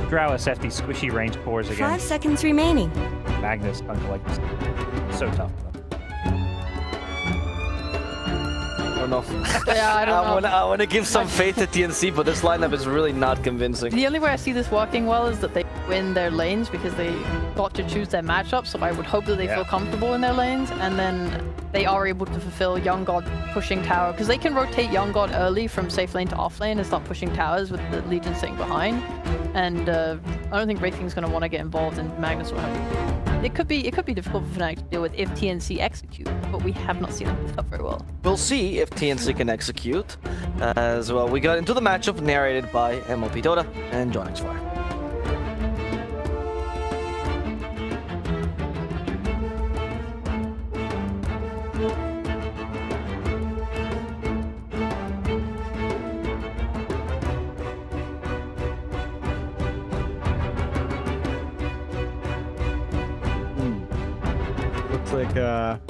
Drow SF, these squishy range cores 5 against seconds remaining. Magnus, Bunker, like this, so tough. I don't know. Yeah, I don't know. I want to give some faith to TNC, but this lineup is really not convincing. The only way I see this working well is that they win their lanes because they got to choose their matchup. So I would hope that they feel comfortable in their lanes, and then they are able to fulfill Young God pushing tower because they can rotate Young God early from safe lane to off lane and start pushing towers with the Legion sitting behind. And I don't think Wraithking's going to want to get involved, and Magnus will have. It could be difficult for Fnatic to deal with if TNC execute, but we have not seen them do that very well. We'll see if TNC can execute as well. We got into the matchup narrated by MOP Dota and John X4. Looks like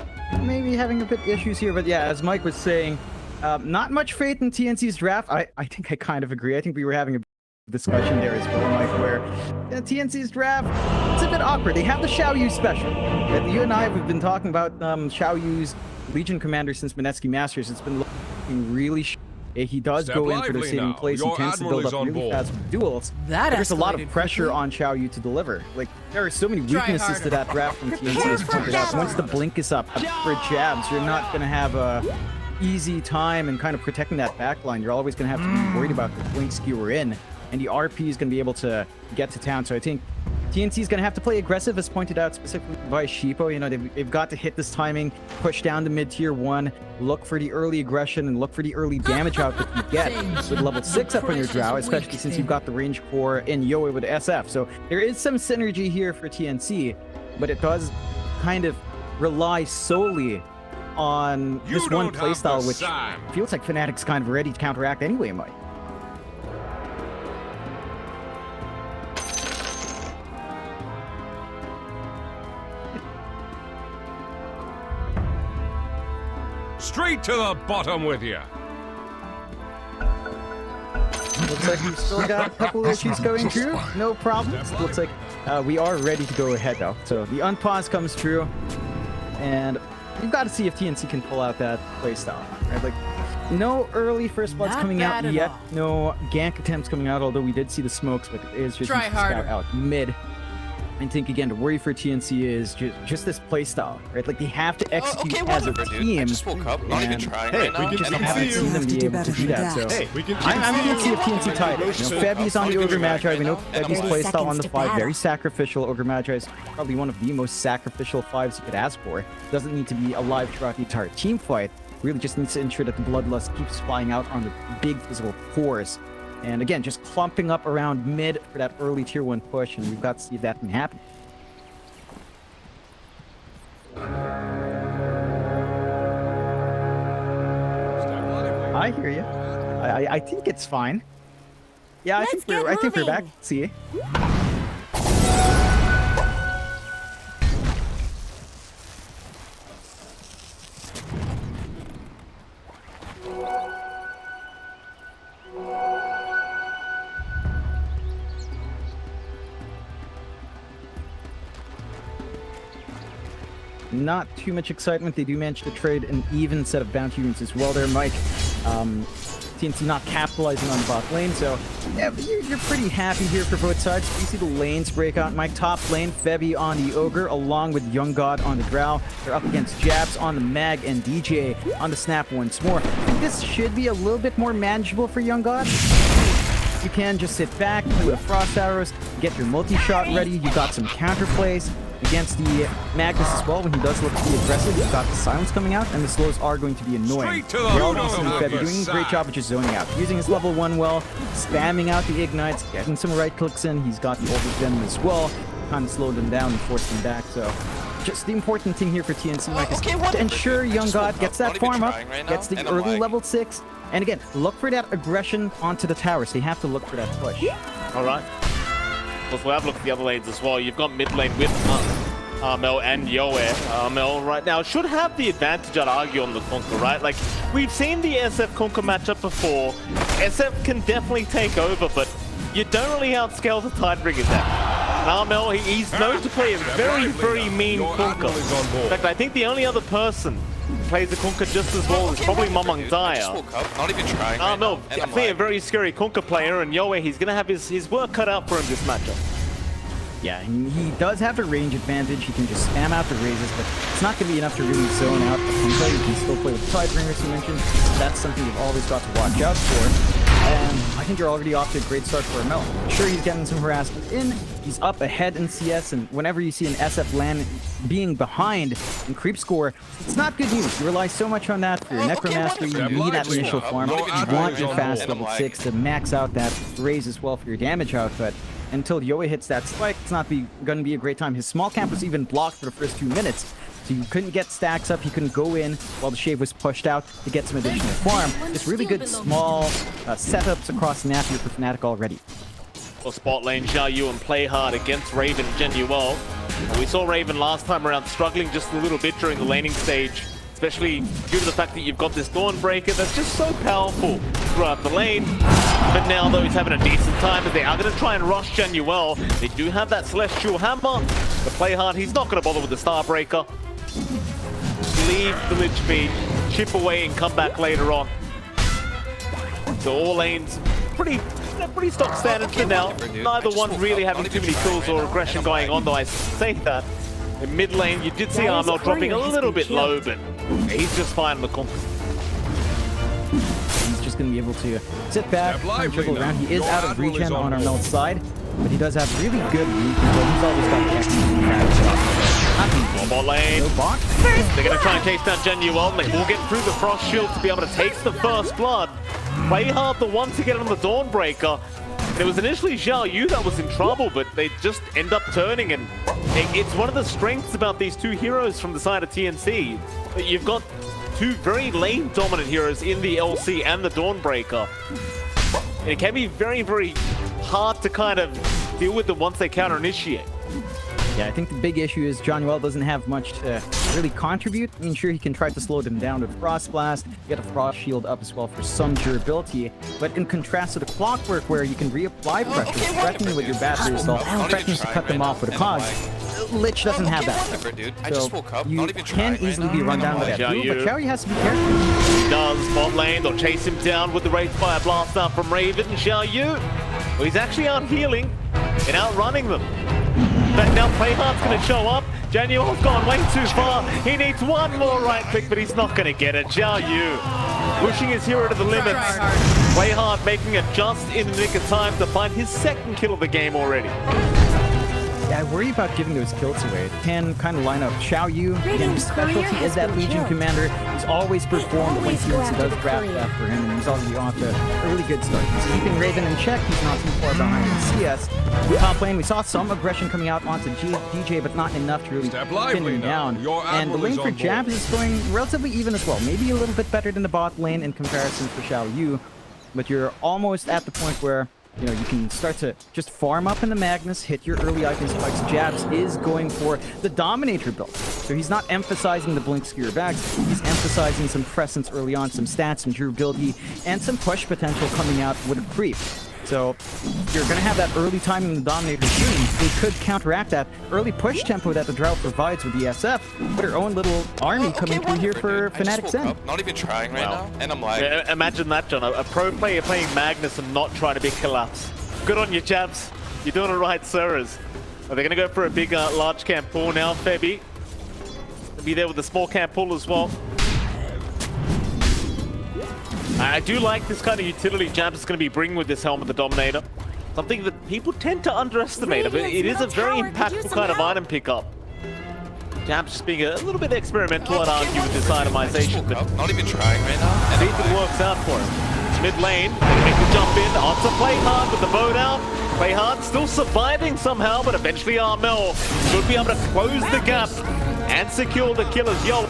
maybe having a bit issues here, but yeah, as Mike was saying, not much faith in TNC's draft. I think I kind of agree. I think we were having a discussion there as well, Mike, where TNC's draft, it's a bit awkward. They have the Xiao Yu special. You and I have been talking about Xiao Yu's Legion Commander since Mineski Masters. It's been looking really he does Step go in for the lively saving now. place. He Your tends to admiral build is up on really board. fast with duels. That There's a lot of escalated pressure quickly. on Xiao Yu to deliver. Like, there are so many Try weaknesses harder. to that draft from TNC as pointed out. Once the blink is up for jabs, you're not going to have a easy time in kind of protecting that backline. You're always going to have to be worried about the blink skewer in, and the RP is going to be able to get to town. So I think TNC is going to have to play aggressive, as pointed out specifically by Sheepo. You know, they've got to hit this timing, push down to mid-tier 1, look for the early aggression, and look for the early damage output you get with level 6 up on your Drow, especially since you've got the range core in Yoe with SF. So there is some synergy here for TNC, but it does kind of rely solely on You this one don't have playstyle, the which sign. feels like Fnatic's kind of ready to counteract anyway, Mike. Straight to the bottom with you. Looks like we've still got a couple issues going through. No problems. Looks like we are ready to go ahead, though. So the unpause comes through, and we've got to see if TNC can pull out that playstyle. Right? Like, no early first bloods Not coming out bad at yet. all. No gank attempts coming out, although we did see the smokes, but it is just Try used to scout harder. out mid. I think, again, the worry for TNC is just this playstyle, right? Like, they have to execute Okay, as a whatever, dude. team. I just woke up. Not even and- trying Hey, right now. we can just see haven't you. seen them be able to do that. So Hey, we can I'm going to see if TNC tied it. You know, Febby's on the Ogre Magi. We know Febby's Thirty playstyle on the seconds to 5. battle. Very sacrificial. Ogre Magi is probably one of the most sacrificial 5s you could ask for. Doesn't need to be alive throughout the entire team fight. Really just needs to ensure that the Bloodlust keeps flying out on the big physical cores. And again, just clumping up around mid for that early tier 1 push, and we've got to see if that can happen. I hear you. I think it's fine. Yeah, Let's I think we're back. moving. See. not too much excitement. They do manage to trade an even set of bounty runes as well there, Mike. TNC not capitalizing on the bot lane, so yeah, you're pretty happy here for both sides. You see the lanes break out. Mike, top lane, Febby on the Ogre, along with Young God on the Drow. They're up against Jabs on the Mag and DJ on the Snap once more. I think this should be a little bit more manageable for Young God. You can just sit back, do a Frost Arrows, get your multi-shot ready. You got some counter plays against the Magnus as well. When he does look to be aggressive, you've got the silence coming out, and the slows are going to be annoying. We're all going to see Febby doing a great job of just zoning out, using his level 1 well, spamming out the ignites, getting some right clicks in. He's got the overgem as well, kind of slowed them down and forced them back. So just the important thing here for TNC, Mike, is to ensure Young God gets that farm up, gets the early level 6, and again, look for that aggression onto the towers. They have to look for that push. All right. Plus, we'll have a look at the other lanes as well. You've got mid lane with Armel and Yoe. Armel right now should have the advantage, I'd argue, on the Kunkka, right? Like, we've seen the SF Kunkka matchup before. SF can definitely take over, but you don't really outscale the Tidebringers there. Armel, he's known to play a very, very mean Kunkka. In fact, I think the only other person who plays the Kunkka just as well is probably Mamang Daya. Not even trying. Armel, definitely a very scary Kunkka player, and Yoe, he's going to have his work cut out for him this matchup. Yeah, he does have the range advantage. He can just spam out the raises, but it's not going to be enough to really zone out the Kunkka. You can still play with Tidebringers, you mentioned. That's something you've always got to watch out for. And I think you're already off to a great start for Armel. Sure, he's getting some harassment in. He's up ahead in CS, and whenever you see an SF land being behind in creep score, it's not good news. You rely so much on that for your Necromastery. You need that initial farm. You want your fast level 6 to max out that raise as well for your damage output. Until Yoe hits that spike, it's not going to be a great time. His small camp was even blocked for the first 2 minutes, so you couldn't get stacks up. You couldn't go in while the Shave was pushed out to get some additional farm. It's really good small setups across the map here for Fnatic already. Well, spot lane, Xiaoyu and play hard against Raven Genuel. We saw Raven last time around struggling just a little bit during the laning stage, especially due to the fact that you've got this Dawnbreaker that's just so powerful throughout the lane. But now, though, he's having a decent time, as they are going to try and rush Genuel. They do have that Celestial Hammer. The play hard, he's not going to bother with the Starbreaker. Leave the Lich be, chip away and come back later on. So all lanes pretty stock standard for now. Neither one really having too many kills or aggression going on, though I say that. In mid lane, you did see Armel dropping a little bit low, but he's just fine on the comp. He's just going to be able to sit back and dribble around. He is out of regen on Armel's side, but he does have really good root control. He's always got the XP. Bot lane. No bot. They're going to try and chase down Genuel. They will get through the Frost Shield to be able to take the first blood. Play hard the one to get on the Dawnbreaker. It was initially Xiaoyu that was in trouble, but they just end up turning, and it's one of the strengths about these two heroes from the side of TNC. You've got two very lane-dominant heroes in the LC and the Dawnbreaker. And it can be very, very hard to kind of deal with them once they counter-initiate. Yeah, I think the big issue is Genuel doesn't have much to really contribute. I mean, sure, he can try to slow them down with Frost Blast, get a Frost Shield up as well for some durability, but in contrast to the Clockwork, where you can reapply pressure, threatening with your battery assault, threatening to cut them off with a Cogs. Lich doesn't have that. So you can easily be run down with that blue, but Xiaoyu has to be careful. He does. Bot lane, they'll chase him down with the Wraithfire Blast out from Raven. Xiaoyu, well, he's actually out healing and outrunning them. But now Playhard's going to show up. Genuel's gone way too far. He needs one more right click, but he's not going to get it. Xiaoyu pushing his hero to the limits. Playhard making it just in the nick of time to find his second kill of the game already. Yeah, I worry about giving those kills away. It can kind of line up. Xiaoyu, again, his specialty is that Legion Commander. He's always performed when TNC does draft that for him, and he's already off to a really good start. He's keeping Raven in check. He's not too far behind in CS. Top lane, we saw some aggression coming out onto DJ, but not enough to really pin him down. And the lane for Jabs is going relatively even as well. Maybe a little bit better than the bot lane in comparison for Xiaoyu, but you're almost at the point where you know, you can start to just farm up in the Magnus, hit your early icon spikes. Jabs is going for the Dominator build. So he's not emphasizing the Blink Skewer Bags. He's emphasizing some presence early on, some stats, some durability, and some push potential coming out with a creep. So you're going to have that early time in the Dominator soon. They could counteract that early push tempo that the Drought provides with the SF, with their own little army coming through here for Fnatic's end. Not even trying right now, and I'm like... Yeah, imagine that, John. A pro player playing Magnus and not trying to be collapse. Good on you, Jabs. You're doing it right, sirs. Are they going to go for a big, large camp pull now, Febby? Be there with the small camp pull as well. I do like this kind of utility Jabs is going to be bringing with this helmet, the Dominator. Something that people tend to underestimate. It is a very impactful kind of item pickup. Jabs just being a little bit experimental, I'd argue, with this itemization. But not even trying right now. see if it works out for him. Mid lane, make the jump in. Onto Play Hard with the boat out. Play Hard still surviving somehow, but eventually Armel should be able to close the gap and secure the killers. Yo,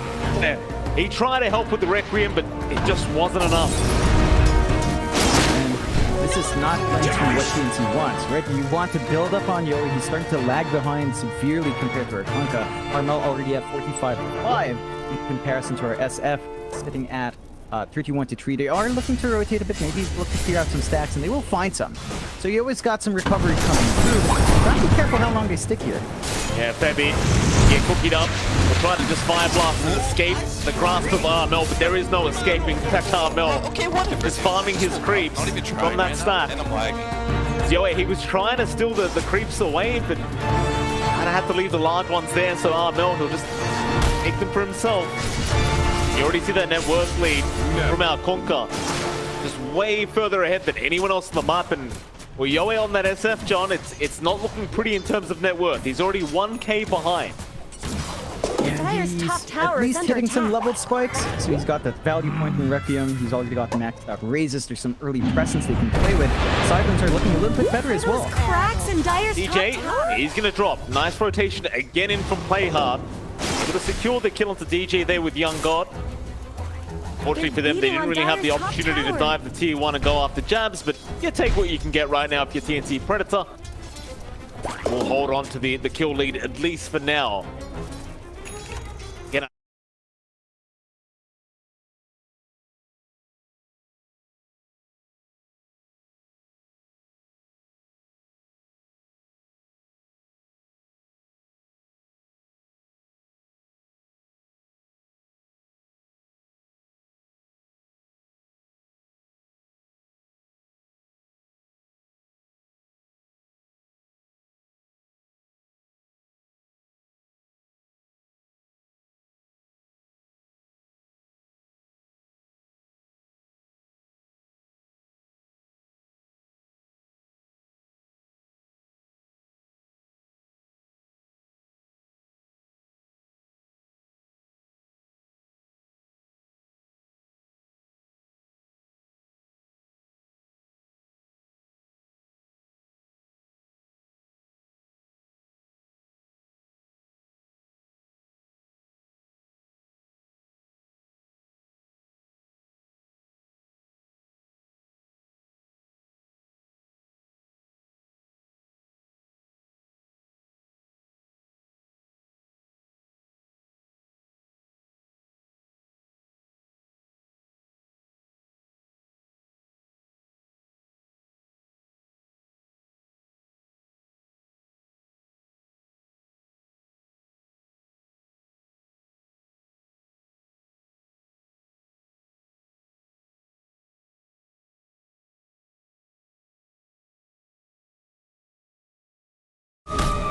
he tried to help with the Requiem, but it just wasn't enough. And this is not playing to what TNC wants, right? You want to build up on Yo. He's starting to lag behind severely compared to our Tonka. Armel already at 45-5 in comparison to our SF, sitting at 31-3. They are looking to rotate a bit, maybe look to clear out some stacks, and they will find some. So you always got some recovery coming through. But be careful how long they stick here. Yeah, Febby, get cookied up. We're trying to just fire blast and escape the grasp of Armel, but there is no escaping. In fact, Armel is farming his creeps from that stack. And I'm like... Yo, he was trying to steal the creeps away, but kind of had to leave the large ones there, so Armel, he'll just take them for himself. You already see that net worth lead from our Conker. Just way further ahead than anyone else on the map. And well, Yoe on that SF, John, it's not looking pretty in terms of net worth. He's already 1k behind. Dire's top tower at is least under hitting some attack. leveled spikes. So he's got that value point in Requiem. He's already got the maxed out raises. There's some early presence they can play with. Sidelines are looking a little bit better as well. Cracks in Dire's DJ, top tower. he's going to drop. Nice rotation again in from Play Hard. Able to secure the kill onto DJ there with Young God. Fortunately for them, they didn't really have the opportunity to dive the tier 1 and go after Jabs, but you take what you can get right now if you're TNC Predator. We'll hold on to the kill lead, at least for now. Again,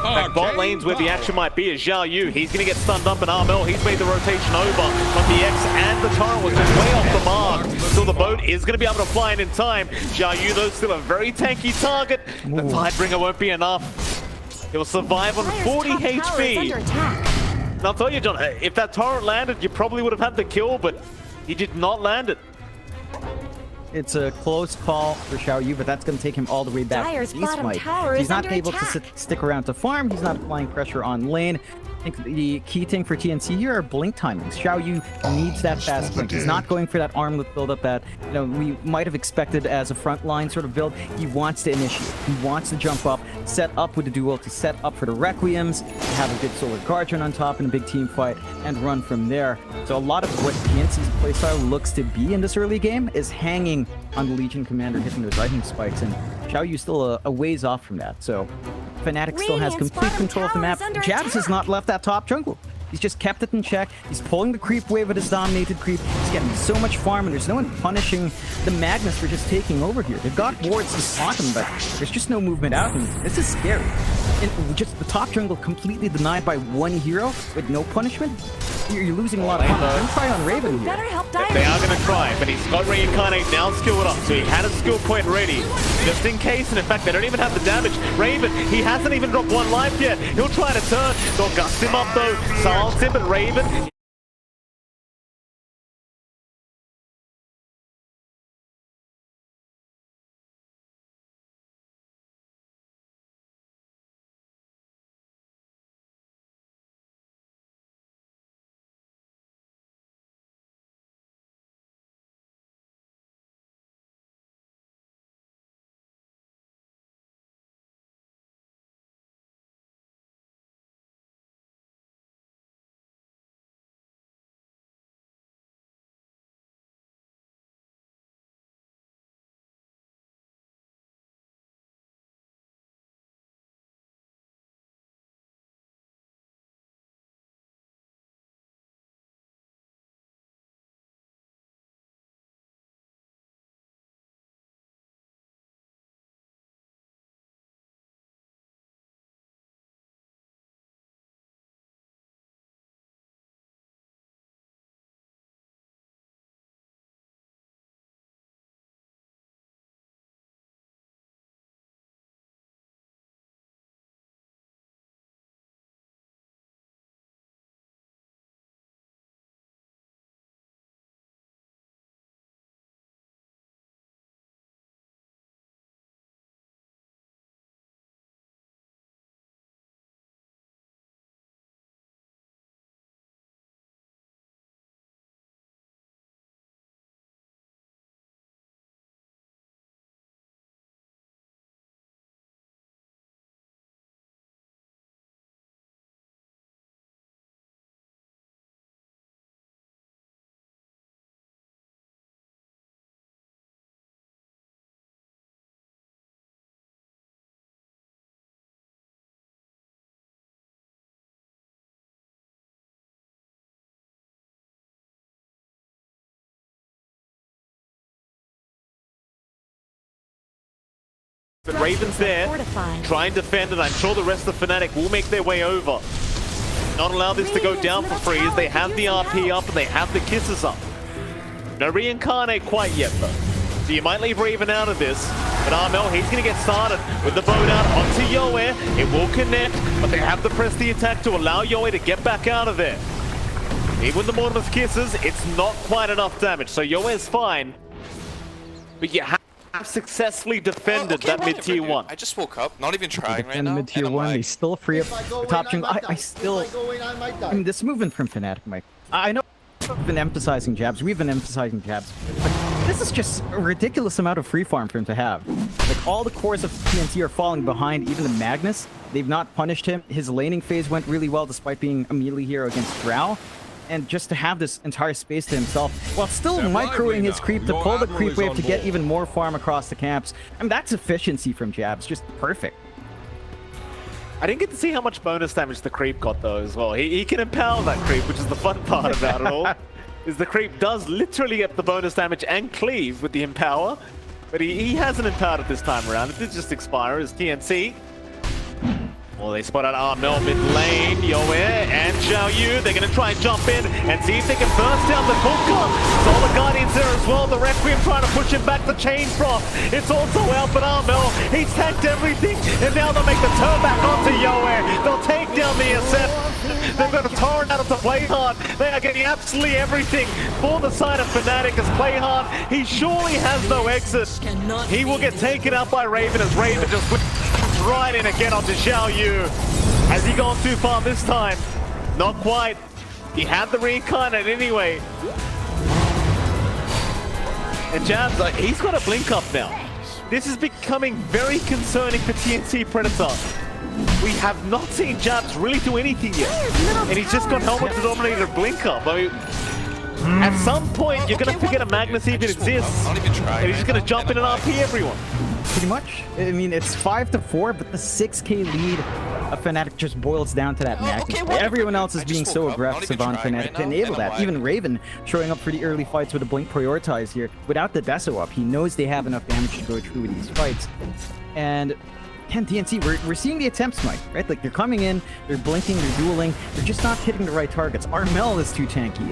Back bot lanes where the action might be is Xiao Yu. He's going to get stunned up, and Armel, he's made the rotation over. But the X and the Torrent was just way off the mark. So the boat is going to be able to fly in time. Xiao Yu, though, still a very tanky target. The Tidebringer won't be enough. He'll survive on 40 HP. And I'll tell you, John, if that Torrent landed, you probably would have had the kill, but he did not land it. It's a close call for Xiao Yu, but that's going to take him all the way back Dire's to East bottom White. tower He's is not under able attack. to stick around to farm. He's not applying pressure on lane. I think the key thing for TNC here are blink timings. Xiao Yu needs that fast blink. He's not going for that armlet build-up that we might have expected as a frontline sort of build. He wants to initiate. He wants to jump up, set up with the duel, to set up for the Requiems, to have a good Solar Guardian on top in a big team fight, and run from there. So a lot of what TNC's playstyle looks to be in this early game is hanging on the Legion Commander hitting those lightning spikes. And Xiao Yu still a ways off from that. So Fnatic still has Radiant's complete bottom control of the tower map. is under Jabs has attack. not left that top jungle. He's just kept it in check. He's pulling the creep wave with his dominated creep. He's getting so much farm, and there's no one punishing the Magnus for just taking over here. They've got wards to spot him, but there's just no movement out, and this is scary. And just the top jungle completely denied by one hero with no punishment. You're losing a lot of farm. Don't try on Raven here. Better help Dire They are Team. going to try, but he's got Reincarnate now skilled up, so he had a skill point ready, just in case, and in fact, they don't even have the damage. Raven, he hasn't even dropped one life yet. He'll try to turn. They'll gust him up, though. Silence him, but Raven... But Raven's there, Fortified. try and defend, and I'm sure the rest of Fnatic will make their way over. Not allow this to go down for free, as they have the RP up and they have the kisses up. No Reincarnate quite yet, though. So you might leave Raven out of this. But Armel, he's going to get started with the bow down onto Yoe. It will connect, but they have to press the attack to allow Yoe to get back out of there. Even with the Mortimer's kisses, it's not quite enough damage. So Yoe is fine, but you have successfully defended Okay, that whatever, mid-tier dude. 1. I just woke up, not even trying right Defend now. mid-tier and I'm 1, they like, still free up the top jungle. I still... I mean, this movement from Fnatic, Mike. I know we've been emphasizing jabs. We've been emphasizing jabs. But this is just a ridiculous amount of free farm for him to have. Like, all the cores of TNC are falling behind, even the Magnus. They've not punished him. His laning phase went really well despite being a melee hero against Drow. And just to have this entire space to himself, while still Step microing lively his now. creep to Your pull the admiral creep is wave on to get board. even more farm across the camps. I mean, that's efficiency from jabs. Just perfect. I didn't get to see how much bonus damage the creep got, though, as well. He can empower that creep, which is the fun part about it all. Is the creep does literally get the bonus damage and cleave with the empower, but he hasn't empowered it this time around. It did just expire as TNC. Well, they spot out Armel mid lane, Yoe and Xiao Yu. They're going to try and jump in and see if they can burst down the Kulka. Solar Guardian's there as well. The Requiem trying to push him back. The Chain Frost, it's also out, but Armel, he's tanked everything. And now they'll make the turn back onto Yoe. They'll take down the Ascent. They've got a torrent out of the Playhard. They are getting absolutely everything for the side of Fnatic as Playhard. He surely has no exit. He will get taken out by Raven as Raven just right in again onto Xiao Yu. Has he gone too far this time? Not quite. He had the reincarnate anyway. And Jabs, he's got a blink up now. This is becoming very concerning for TNC Predator. We have not seen Jabs really do anything yet. And he's just got Helmet to dominate a blink up. I mean, at some point, you're going to forget a Magnus even exists. not even trying. And he's just going to jump in and RP everyone. pretty much. I mean, it's 5-4, but the 6K lead of Fnatic just boils down to that Magnus. Everyone else is being so aggressive on Fnatic to enable that. Even Raven showing up for the early fights with a Blink prioritized here. Without the Deso up, he knows they have enough damage to go through with these fights. And TNC, we're seeing the attempts, Mike, right? Like, they're coming in, they're blinking, they're dueling, they're just not hitting the right targets. Armel is too tanky.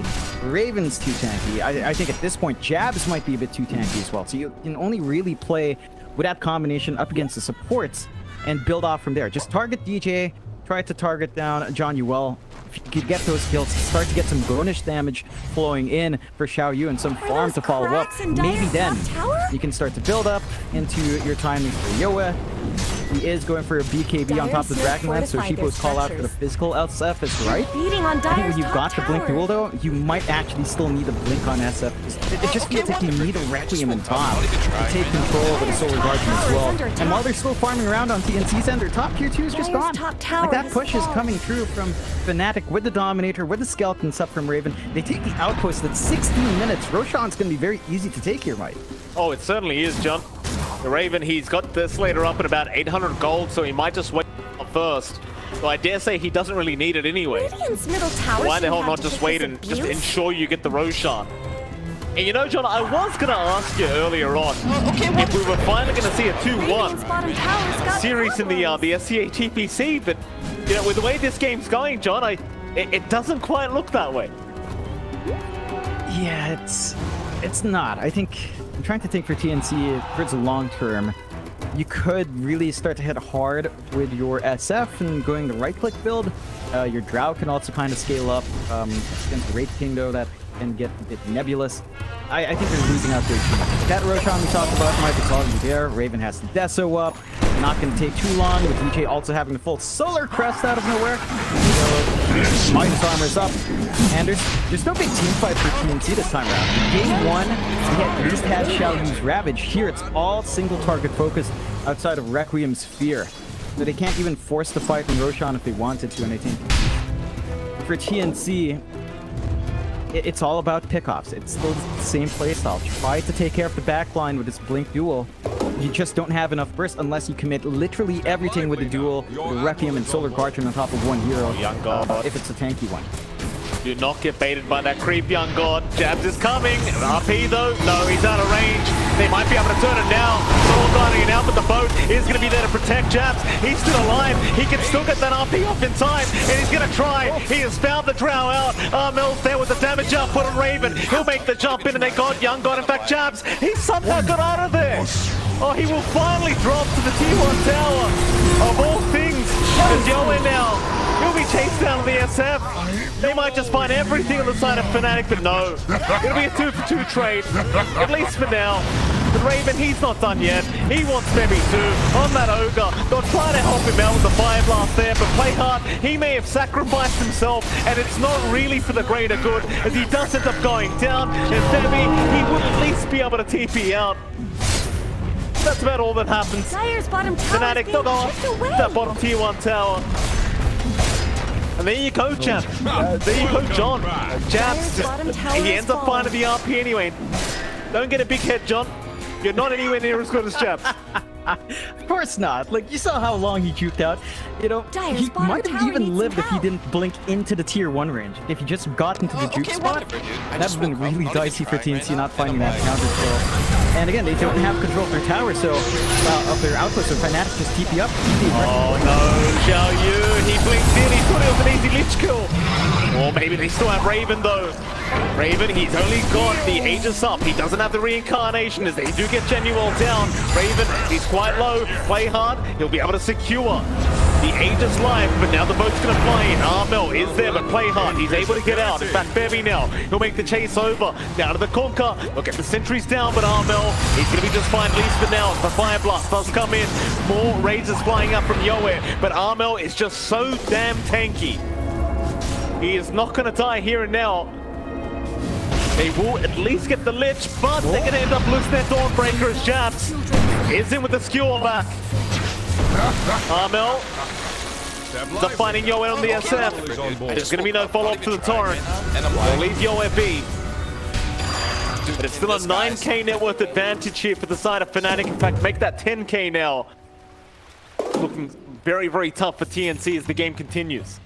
Raven's too tanky. I think at this point, Jabs might be a bit too tanky as well. So you can only really play with that combination up against the supports and build off from there. Just target DJ, try to target down John Yuel. If you could get those kills, start to get some bonus damage flowing in for Xiao Yu and some farm to follow up, maybe then you can start to build up into your timing for Yoa. He is going for a BKB on top of the Dragonlance, so Sheepo's call out for the physical SF is right. I think when you've got the Blink duel though, you might actually still need a Blink on SF. It just feels like you need a Requiem in top to take control over the Solar Guardian as well. And while they're still farming around on TNC's end, their top tier 2 is just gone. Like, that push is coming through from Fnatic with the Dominator, with the Skeleton sub from Raven. They take the outpost at 16 minutes. Roshan's going to be very easy to take here, Mike. Oh, it certainly is, John. The Raven, he's got the Slater up at about 800 gold, so he might just wait first. So I dare say he doesn't really need it anyway. Why the hell not just wait and just ensure you get the Roshan? And you know, John, I was going to ask you earlier on if we were finally going to see a 2-1 series in the SCA TPC, but you know, with the way this game's going, John, it doesn't quite look that way. Yeah, it's not. I think I'm trying to think for TNC towards the long term. You could really start to hit hard with your SF and going the right-click build. Your Drow can also kind of scale up against the Wraith King, though. That can get a bit nebulous. I think they're losing out there too much. That Roshan we talked about, Mike, it's already there. Raven has the Deso up. Not going to take too long, with DJ also having the full Solar Crest out of nowhere. So, Midas Armor's up. And there's no big team fight for TNC this time around. Game 1, they just had Xiao Yu's Ravage. Here, it's all single target focus outside of Requiem's Fear. So they can't even force the fight in Roshan if they wanted to, and I think for TNC, it's all about pickoffs. It's still the same playstyle. Try to take care of the backline with this Blink duel. You just don't have enough burst unless you commit literally everything with the duel, the Requiem and Solar Guardian on top of one hero, if it's a tanky one. Do not get baited by that creep, young god. Jabs is coming. RP though, no, he's out of range. They might be able to turn it now. Soul Guardian out, but the boat is going to be there to protect Jabs. He's still alive. He can still get that RP off in time, and he's going to try. He has found the Drow out. Armel's there with the damage output on Raven. He'll make the jump in, and they got young god. In fact, Jabs, he somehow got out of there. Oh, he will finally drop to the T1 tower. Of all things, there's Yoa now. He'll be chased down to the SF. They might just find everything on the side of Fnatic, but no. It'll be a 2-for-2 trade, at least for now. But Raven, he's not done yet. He wants Baby 2 on that Ogre. They'll try to help him out with the Fire Blast there, but play hard. He may have sacrificed himself, and it's not really for the greater good, as he does end up going down. And Baby, he would at least be able to TP out. That's about all that happens. Fnatic dug off that bottom tier 1 tower. And there you go, Jab. There you go, John. Jabs, he ends up finding the RP anyway. Don't get a big head, John. You're not anywhere near as good as Jabs. Of course not. Like, you saw how long he juked out. You know, he might have even lived if he didn't blink into the tier 1 range. If he just got into the juke spot, that would have been really dicey for TNC not finding that counter kill. And again, they don't have control of their tower, so of their outpost, so Fnatic just TP up. Oh no, Xiao Yu, he blinked in, he thought it was an easy lich kill. Or maybe they still have Raven though. Raven, he's only got the Aegis up. He doesn't have the reincarnation as they do get Genuel down. Raven, he's quite low. Play hard, he'll be able to secure the Aegis live, but now the boat's going to fly in. Armel is there, but play hard. He's able to get out. In fact, Bevy now, he'll make the chase over. Down to the Conquer. They'll get the sentries down, but Armel, he's going to be just fine, at least for now. The Fire Blast does come in. More razors flying up from Yoe, but Armel is just so damn tanky. He is not going to die here and now. They will at least get the Lich, but they're going to end up losing their Dawnbreaker as Jabs is in with the skewer back. Armel, the fighting Yoe on the SF. There's going to be no follow-up to the Torrent. We'll leave Yoe be. But it's still a 9k net worth advantage here for the side of Fnatic. In fact, make that 10k now. Looking very, very tough for TNC as the game continues.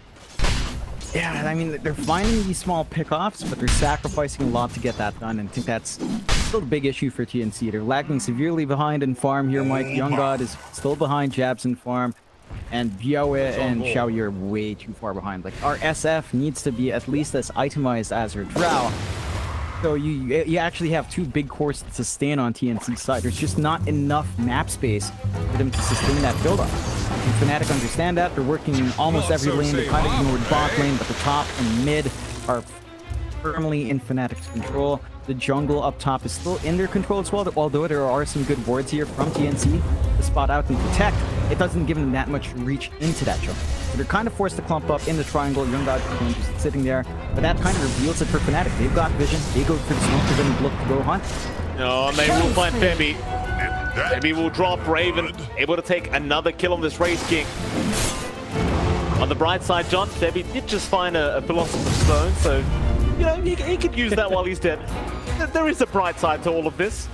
Yeah, I mean, they're finding these small pickoffs, but they're sacrificing a lot to get that done, and I think that's still a big issue for TNC. They're lagging severely behind in farm here, Mike. Young God is still behind Jabs in farm, and BO3 and Xiaoyu are way too far behind. Like, our SF needs to be at least as itemized as her Drow. So you actually have two big cores to sustain on TNC's side. There's just not enough map space for them to sustain that build-up. And Fnatic understand that. They're working in almost every lane. They kind of ignored bot lane, but the top and mid are firmly in Fnatic's control. The jungle up top is still in their control as well, although there are some good wards here from TNC to spot out and protect. It doesn't give them that much reach into that jungle. So they're kind of forced to clump up in the triangle. Young God just sitting there, but that kind of reveals it for Fnatic. They've got vision. They go for the smoke. They're going to look to go hunt. No, and they will find Femi. Femi will drop Raven, able to take another kill on this Wraith King. On the bright side, John, Femi did just find a Philosopher's Stone, so you know he could use that while he's dead. There is a bright side to all of this.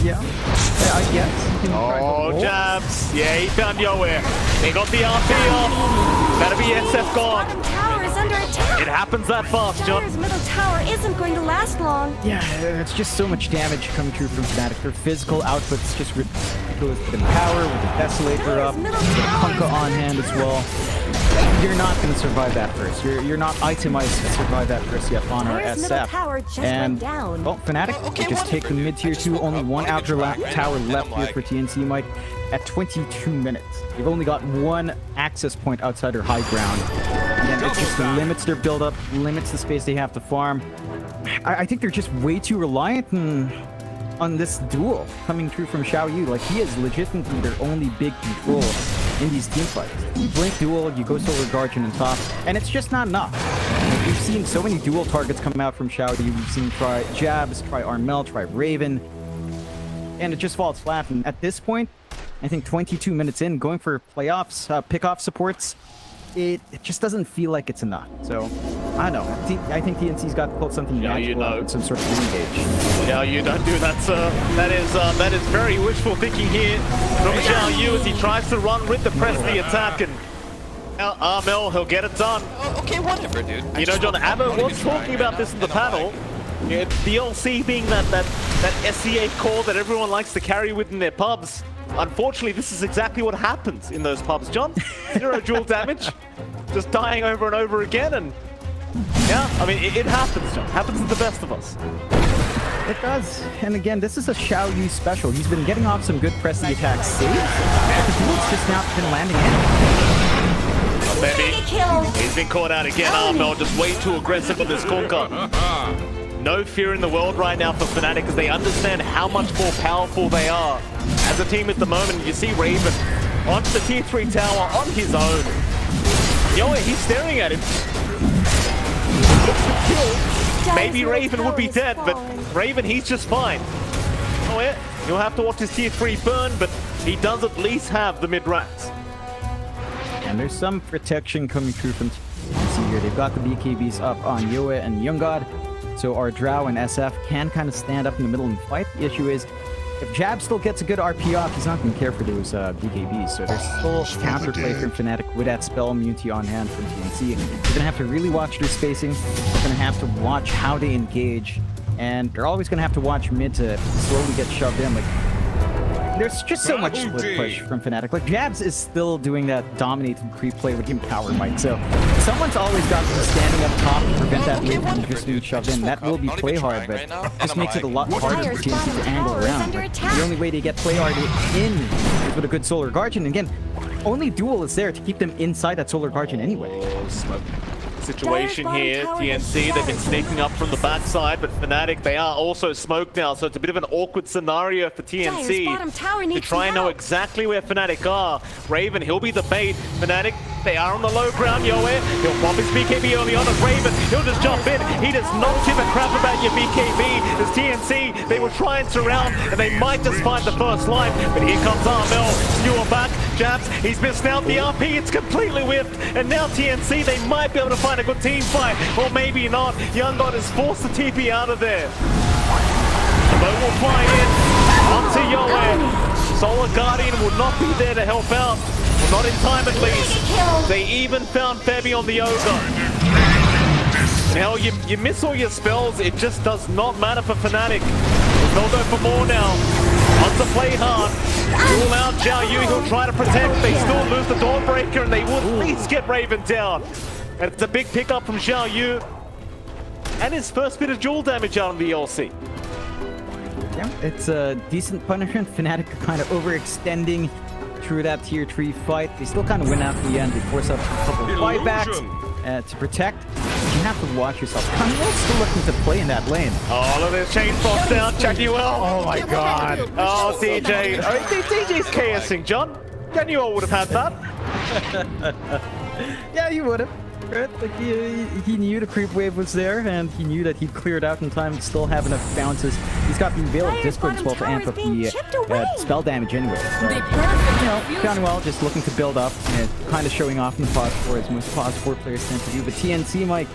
Yeah, I guess. Oh, Jabs. Yeah, he found Yoe. They got the RP off. That'll be SF gone. Bottom tower is under attack. It happens that fast, John. Dire's middle tower isn't going to last long. Yeah, it's just so much damage coming through from Fnatic. Their physical output's just ridiculous. With the power, with the Desolator up, with the Kunkka on hand as well. You're not going to survive that first. You're not itemized to survive that first yet on our Dire's middle SF. tower just And went down. well, Fnatic they just take the mid tier 2. Only one outer tower left here for TNC, Mike. At 22 minutes, they've only got one access point outside their high ground. And it just limits their build-up, limits the space they have to farm. I think they're just way too reliant on this duel coming through from Xiaoyu. Like, he is legitimately their only big control in these team fights. You blink duel, you go Solar Guardian on top, and it's just not enough. Like, we've seen so many dual targets come out from Xiaoyu. We've seen try Jabs, try Armel, try Raven, and it just falls flat. And at this point, I think 22 minutes in, going for playoffs, pick-off supports, it just doesn't feel like it's enough. So, I don't know. I think TNC's got to pull something magical out with some sort of re-engage. Yeah, you don't do that, sir. That is very wishful thinking here from Xiao Yu as he tries to run with the press the attack, and Armel, he'll get it done. Okay, whatever, dude. You know, John, Abba was talking about this in the panel. Yeah, DLC being that SCA core that everyone likes to carry within their pubs. Unfortunately, this is exactly what happens in those pubs, John. 0 dual damage, just dying over and over again, and yeah, I mean, it happens, John. It happens to the best of us. It does. And again, this is a Xiaoyu special. He's been getting off some good press the attack saves, but the duel's just now been landing in. Maybe. He's been caught out again. Armel just way too aggressive with this Kunkka. No fear in the world right now for Fnatic as they understand how much more powerful they are. As a team at the moment, you see Raven onto the tier 3 tower on his own. Yo, he's staring at him. He gets the kill. Maybe Raven would be dead, but Raven, he's just fine. Oh yeah, he'll have to watch his tier 3 burn, but he does at least have the mid-ranks. And there's some protection coming through from TNC here. They've got the BKBs up on Yoe and Young God, so our Drow and SF can kind of stand up in the middle and fight. The issue is, if Jab still gets a good RP off, he's not going to care for those BKBs. So there's still counterplay from Fnatic with that spell immunity on hand from TNC. They're going to have to really watch their spacing. They're going to have to watch how they engage. And they're always going to have to watch mid to slowly get shoved in. Like, there's just so much split push from Fnatic. Like, Jabs is still doing that dominated creep play with Empower Mike. So someone's always got to be standing up top to prevent that wave from just being shoved in. That will be play hard, but this makes it a lot harder for TNC to angle around. Like, the only way to get play hard in is with a good Solar Guardian. And again, only duel is there to keep them inside that Solar Guardian anyway. Situation here, TNC, they've been sneaking up from the backside, but Fnatic, they are also smoked now, so it's a bit of an awkward scenario for TNC to try and know exactly where Fnatic are. Raven, he'll be the bait. Fnatic, they are on the low ground, Yoe. He'll pop his BKB early on as Raven. He'll just jump in. He does not give a crap about your BKB. As TNC, they will try and surround, and they might just find the first line, but here comes Armel. Skewer back. Jabs, he's missed out the RP, it's completely whipped, and now TNC, they might be able to find a good team fight, or maybe not. Young God is forced to TP out of there. But will fly in onto Yoe. Solar Guardian will not be there to help out. Well, not in time at least. They even found Febby on the Ogre. Now you miss all your spells, it just does not matter for Fnatic. They'll go for more now. Want to play hard. Rule out Zhao Yu, he'll try to protect. They still lose the Dawnbreaker and they will at least get Raven down. And it's a big pickup from Zhao Yu. And his first bit of dual damage out on the LC. Yeah, it's a decent punishment. Fnatic kind of overextending through that tier 3 fight. They still kind of win out in the end. They force up a couple of buybacks to protect. You have to watch yourself. Canuel's still looking to play in that lane. Oh, look at this chainsaw down, Canuel. Oh my god. Oh, DJ. DJ's KSing, John. Canuel would have had that. Yeah, he would have. Right? Like he knew the creep wave was there, and he knew that he'd clear it out in time to still have enough bounces. He's got the Veil of Discord as well to amp up the spell damage anyway. So, you know, Canuel just looking to build up and kind of showing off in the pause 4 as most pause 4 players tend to do. But TNC, Mike,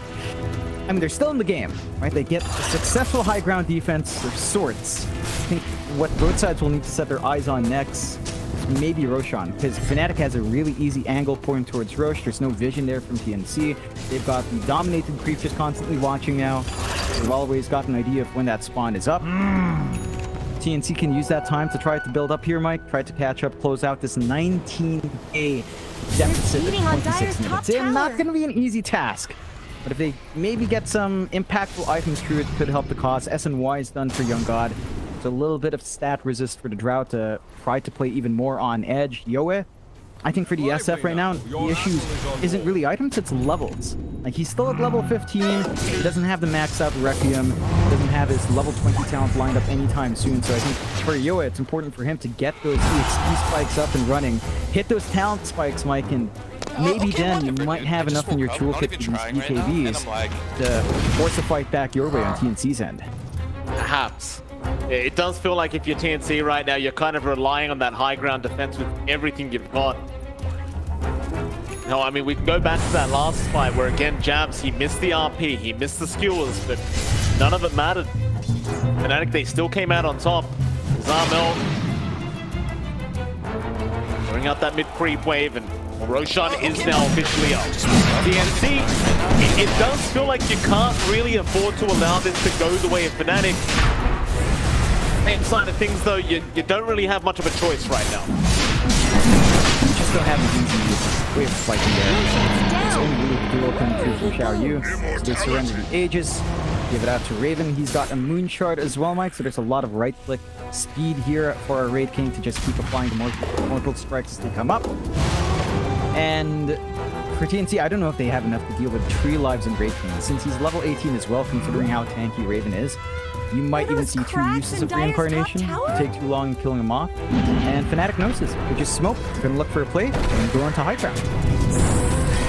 I mean, they're still in the game, right? They get a successful high ground defense of sorts. I think what both sides will need to set their eyes on next is maybe Roshan, because Fnatic has a really easy angle point towards Rosh. There's no vision there from TNC. They've got the dominated creep just constantly watching now. They've always got an idea of when that spawn is up. TNC can use that time to try to build up here, Mike. Try to catch up, close out this 19k deficit at 26 minutes. It's not going to be an easy task. But if they maybe get some impactful items through, it could help the cause. SNY is done for Young God. It's a little bit of stat resist for the Drought to try to play even more on edge. Yoe, I think for the SF right now, the issue isn't really items, it's levels. Like, he's still at level 15, he doesn't have the max out Requiem, doesn't have his level 20 talent lined up anytime soon, so I think for Yoe, it's important for him to get those EXP spikes up and running, hit those talent spikes, Mike, and maybe then you might have enough in your toolkit for these BKBs to force a fight back your way on TNC's end. Perhaps. It does feel like if you're TNC right now, you're kind of relying on that high ground defense with everything you've got. No, I mean, we can go back to that last fight where, again, Jabs, he missed the RP, he missed the skewers, but none of it mattered. Fnatic, they still came out on top. Zarmel bring out that mid-creep wave, and Roshan is now officially up. TNC, it does feel like you can't really afford to allow this to go the way of Fnatic. Same side of things, though, you don't really have much of a choice right now. You just don't have an easy way of fighting there. It's only really the duo coming through from Xiao Yu. So they surrender the Aegis, give it out to Raven. He's got a Moon Shard as well, Mike, so there's a lot of right-click speed here for our Raid King to just keep applying the mortal strikes as they come up. And for TNC, I don't know if they have enough to deal with 3 lives in Raid King. Since he's level 18 as well, considering how tanky Raven is, you might even see 2 uses of Reincarnation. It'll take too long killing him off. And Fnatic knows this. They just smoke, they're gonna look for a play, and go into high ground.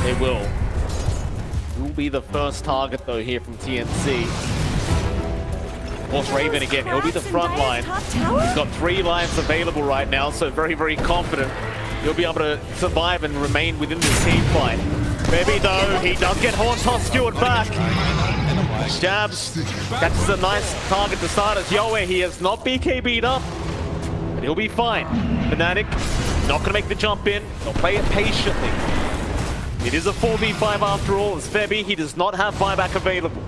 They will. Will be the first target, though, here from TNC. Of course, Raven again, he'll be the front line. He's got 3 lives available right now, so very, very confident he'll be able to survive and remain within this team fight. Maybe, though, he does get Horn Toss skewered back. Jabs catches a nice target to start as Yoe. He has not BKB'd up, but he'll be fine. Fnatic not going to make the jump in. They'll play it patiently. It is a 4v5 after all. As Febby, he does not have buyback available.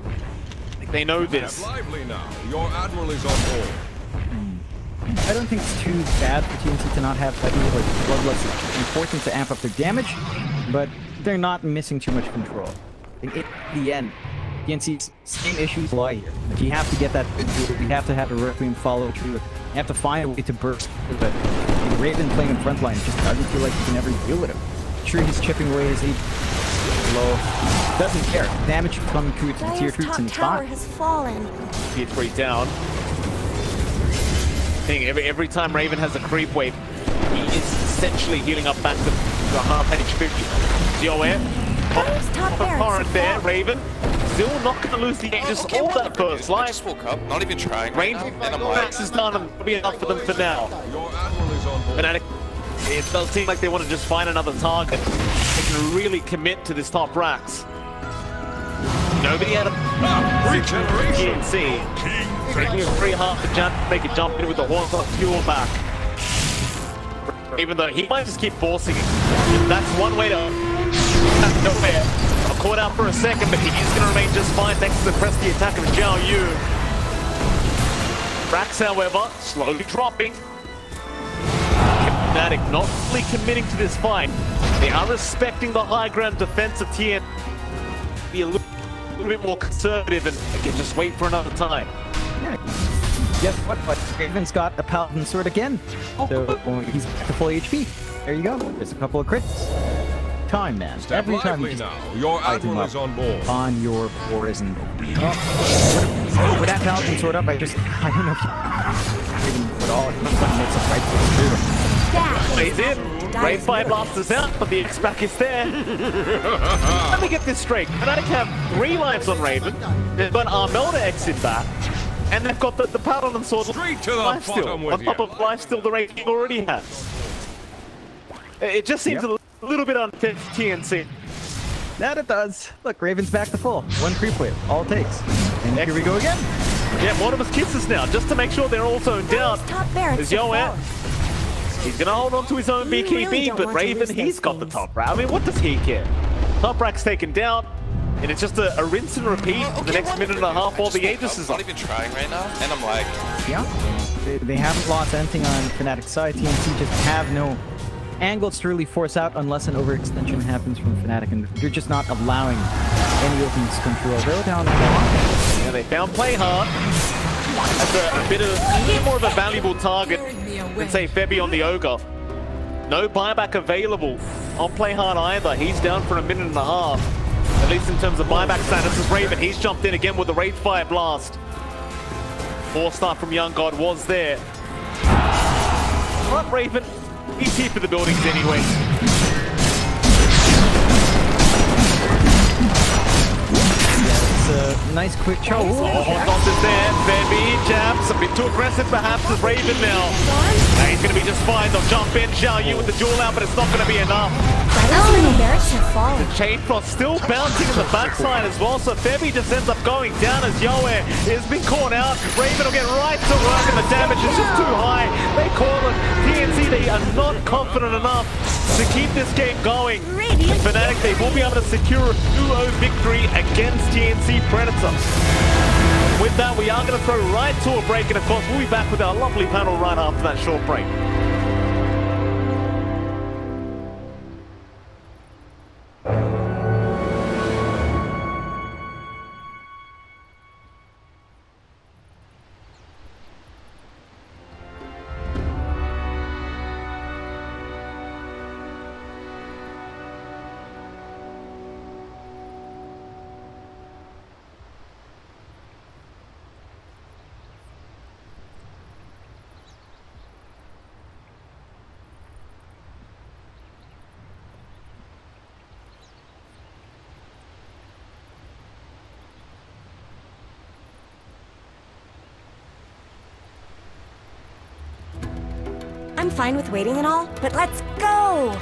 I think they know this. Lively now. Your admiral is on board. I don't think it's too bad for TNC to not have Febby or Bloodlust. It's important to amp up their damage, but they're not missing too much control. In the end, TNC's same issues lie here. Like, you have to get that through. You have to have a Requiem follow through. You have to find a way to burst. But Raven playing in front line just doesn't feel like you can ever deal with him. Sure, he's chipping away his HP low. Doesn't care. Damage coming through to the tier 3 and it's fine. Tier 3 down. Every time Raven has a creep wave, he is essentially healing up back to half HP. Yoe, pop a torrent there, Raven. Still not going to lose the Aegis all that first I life. just woke up, not even trying right Range now, and I'm like, max is done and will be enough for them for now. Your admiral is on board. Fnatic It does seem like they want to just find another target. They can really commit to this top racks. Nobody had a TNC. Making it very hard to make a jump in with the horse on fuel back. Even though he might just keep forcing it. That's one way to... nowhere. I'm caught out for a second, but he's going to remain just fine thanks to the press the attack of Zhao Yu. Rax, however, slowly dropping. Fnatic not really committing to this fight. They are respecting the high ground defense of TN. Be a little bit more conservative and again just wait for another time. Yeah. Guess what? Raven's got a Paladin Sword again. So he's back to full HP. There you go. There's a couple of crits. Time, man. Step Every time lively you now. Your admiral is on board. on your poison. Oh, with that Paladin Sword up, I don't know if you at all. It looks like it's a right He's in. Raid Fire blasters out, but the X-Pack is there. Let me get this straight. Fnatic have 3 lives on Raven. They've got Armelda exit back. And they've got the Paladin Sword Straight to the lifesteal. bottom with On top of lifesteal the Raid King already has. It just seems a little bit unfair to TNC. That it does. Look, Raven's back to full. 1 creep wave. All it takes. And here we go again. Yeah, Mortimer's kisses now, just to make sure they're all zoned down. There's Yoet. He's gonna hold on to his own BKB, but Raven, he's got the top rack. I mean, what does he care? Top rack's taken down, and it's just a rinse and repeat for the next minute and a half while the Aegis is I'm on. not even trying right now, and I'm like... Yeah. They haven't lost anything on Fnatic's side. TNC just have no angles to really force out unless an overextension happens from Fnatic, and they're just not allowing any openings to control. They're down the Yeah, they found Play Hard. That's a bit more of a valuable target than, say, Febby on the Ogre. No buyback available on Play Hard either. He's down for a minute and a half. At least in terms of buyback status as Raven. He's jumped in again with the Raid Fire Blast. 4-star from Young God was there. But Raven, he's here for the buildings anyway. nice quick charge. Hot is there. Febby jabs. A bit too aggressive perhaps as Raven now. He's going to be just fine. They'll jump in. Zhao Yu with the duel out, but it's not going to be enough. The chain frost still bouncing in the backside as well, so Febby just ends up going down as Yoe has been caught out. Raven will get right to work and the damage is just too high. They call it. TNC, they are not confident enough to keep this game going. Fnatic, they will be able to secure a 2-0 victory against TNC Predator. With that, we are going to throw right to a break, and of course, we'll be back with our lovely panel right after that short break. I'm fine with waiting and all, but let's go!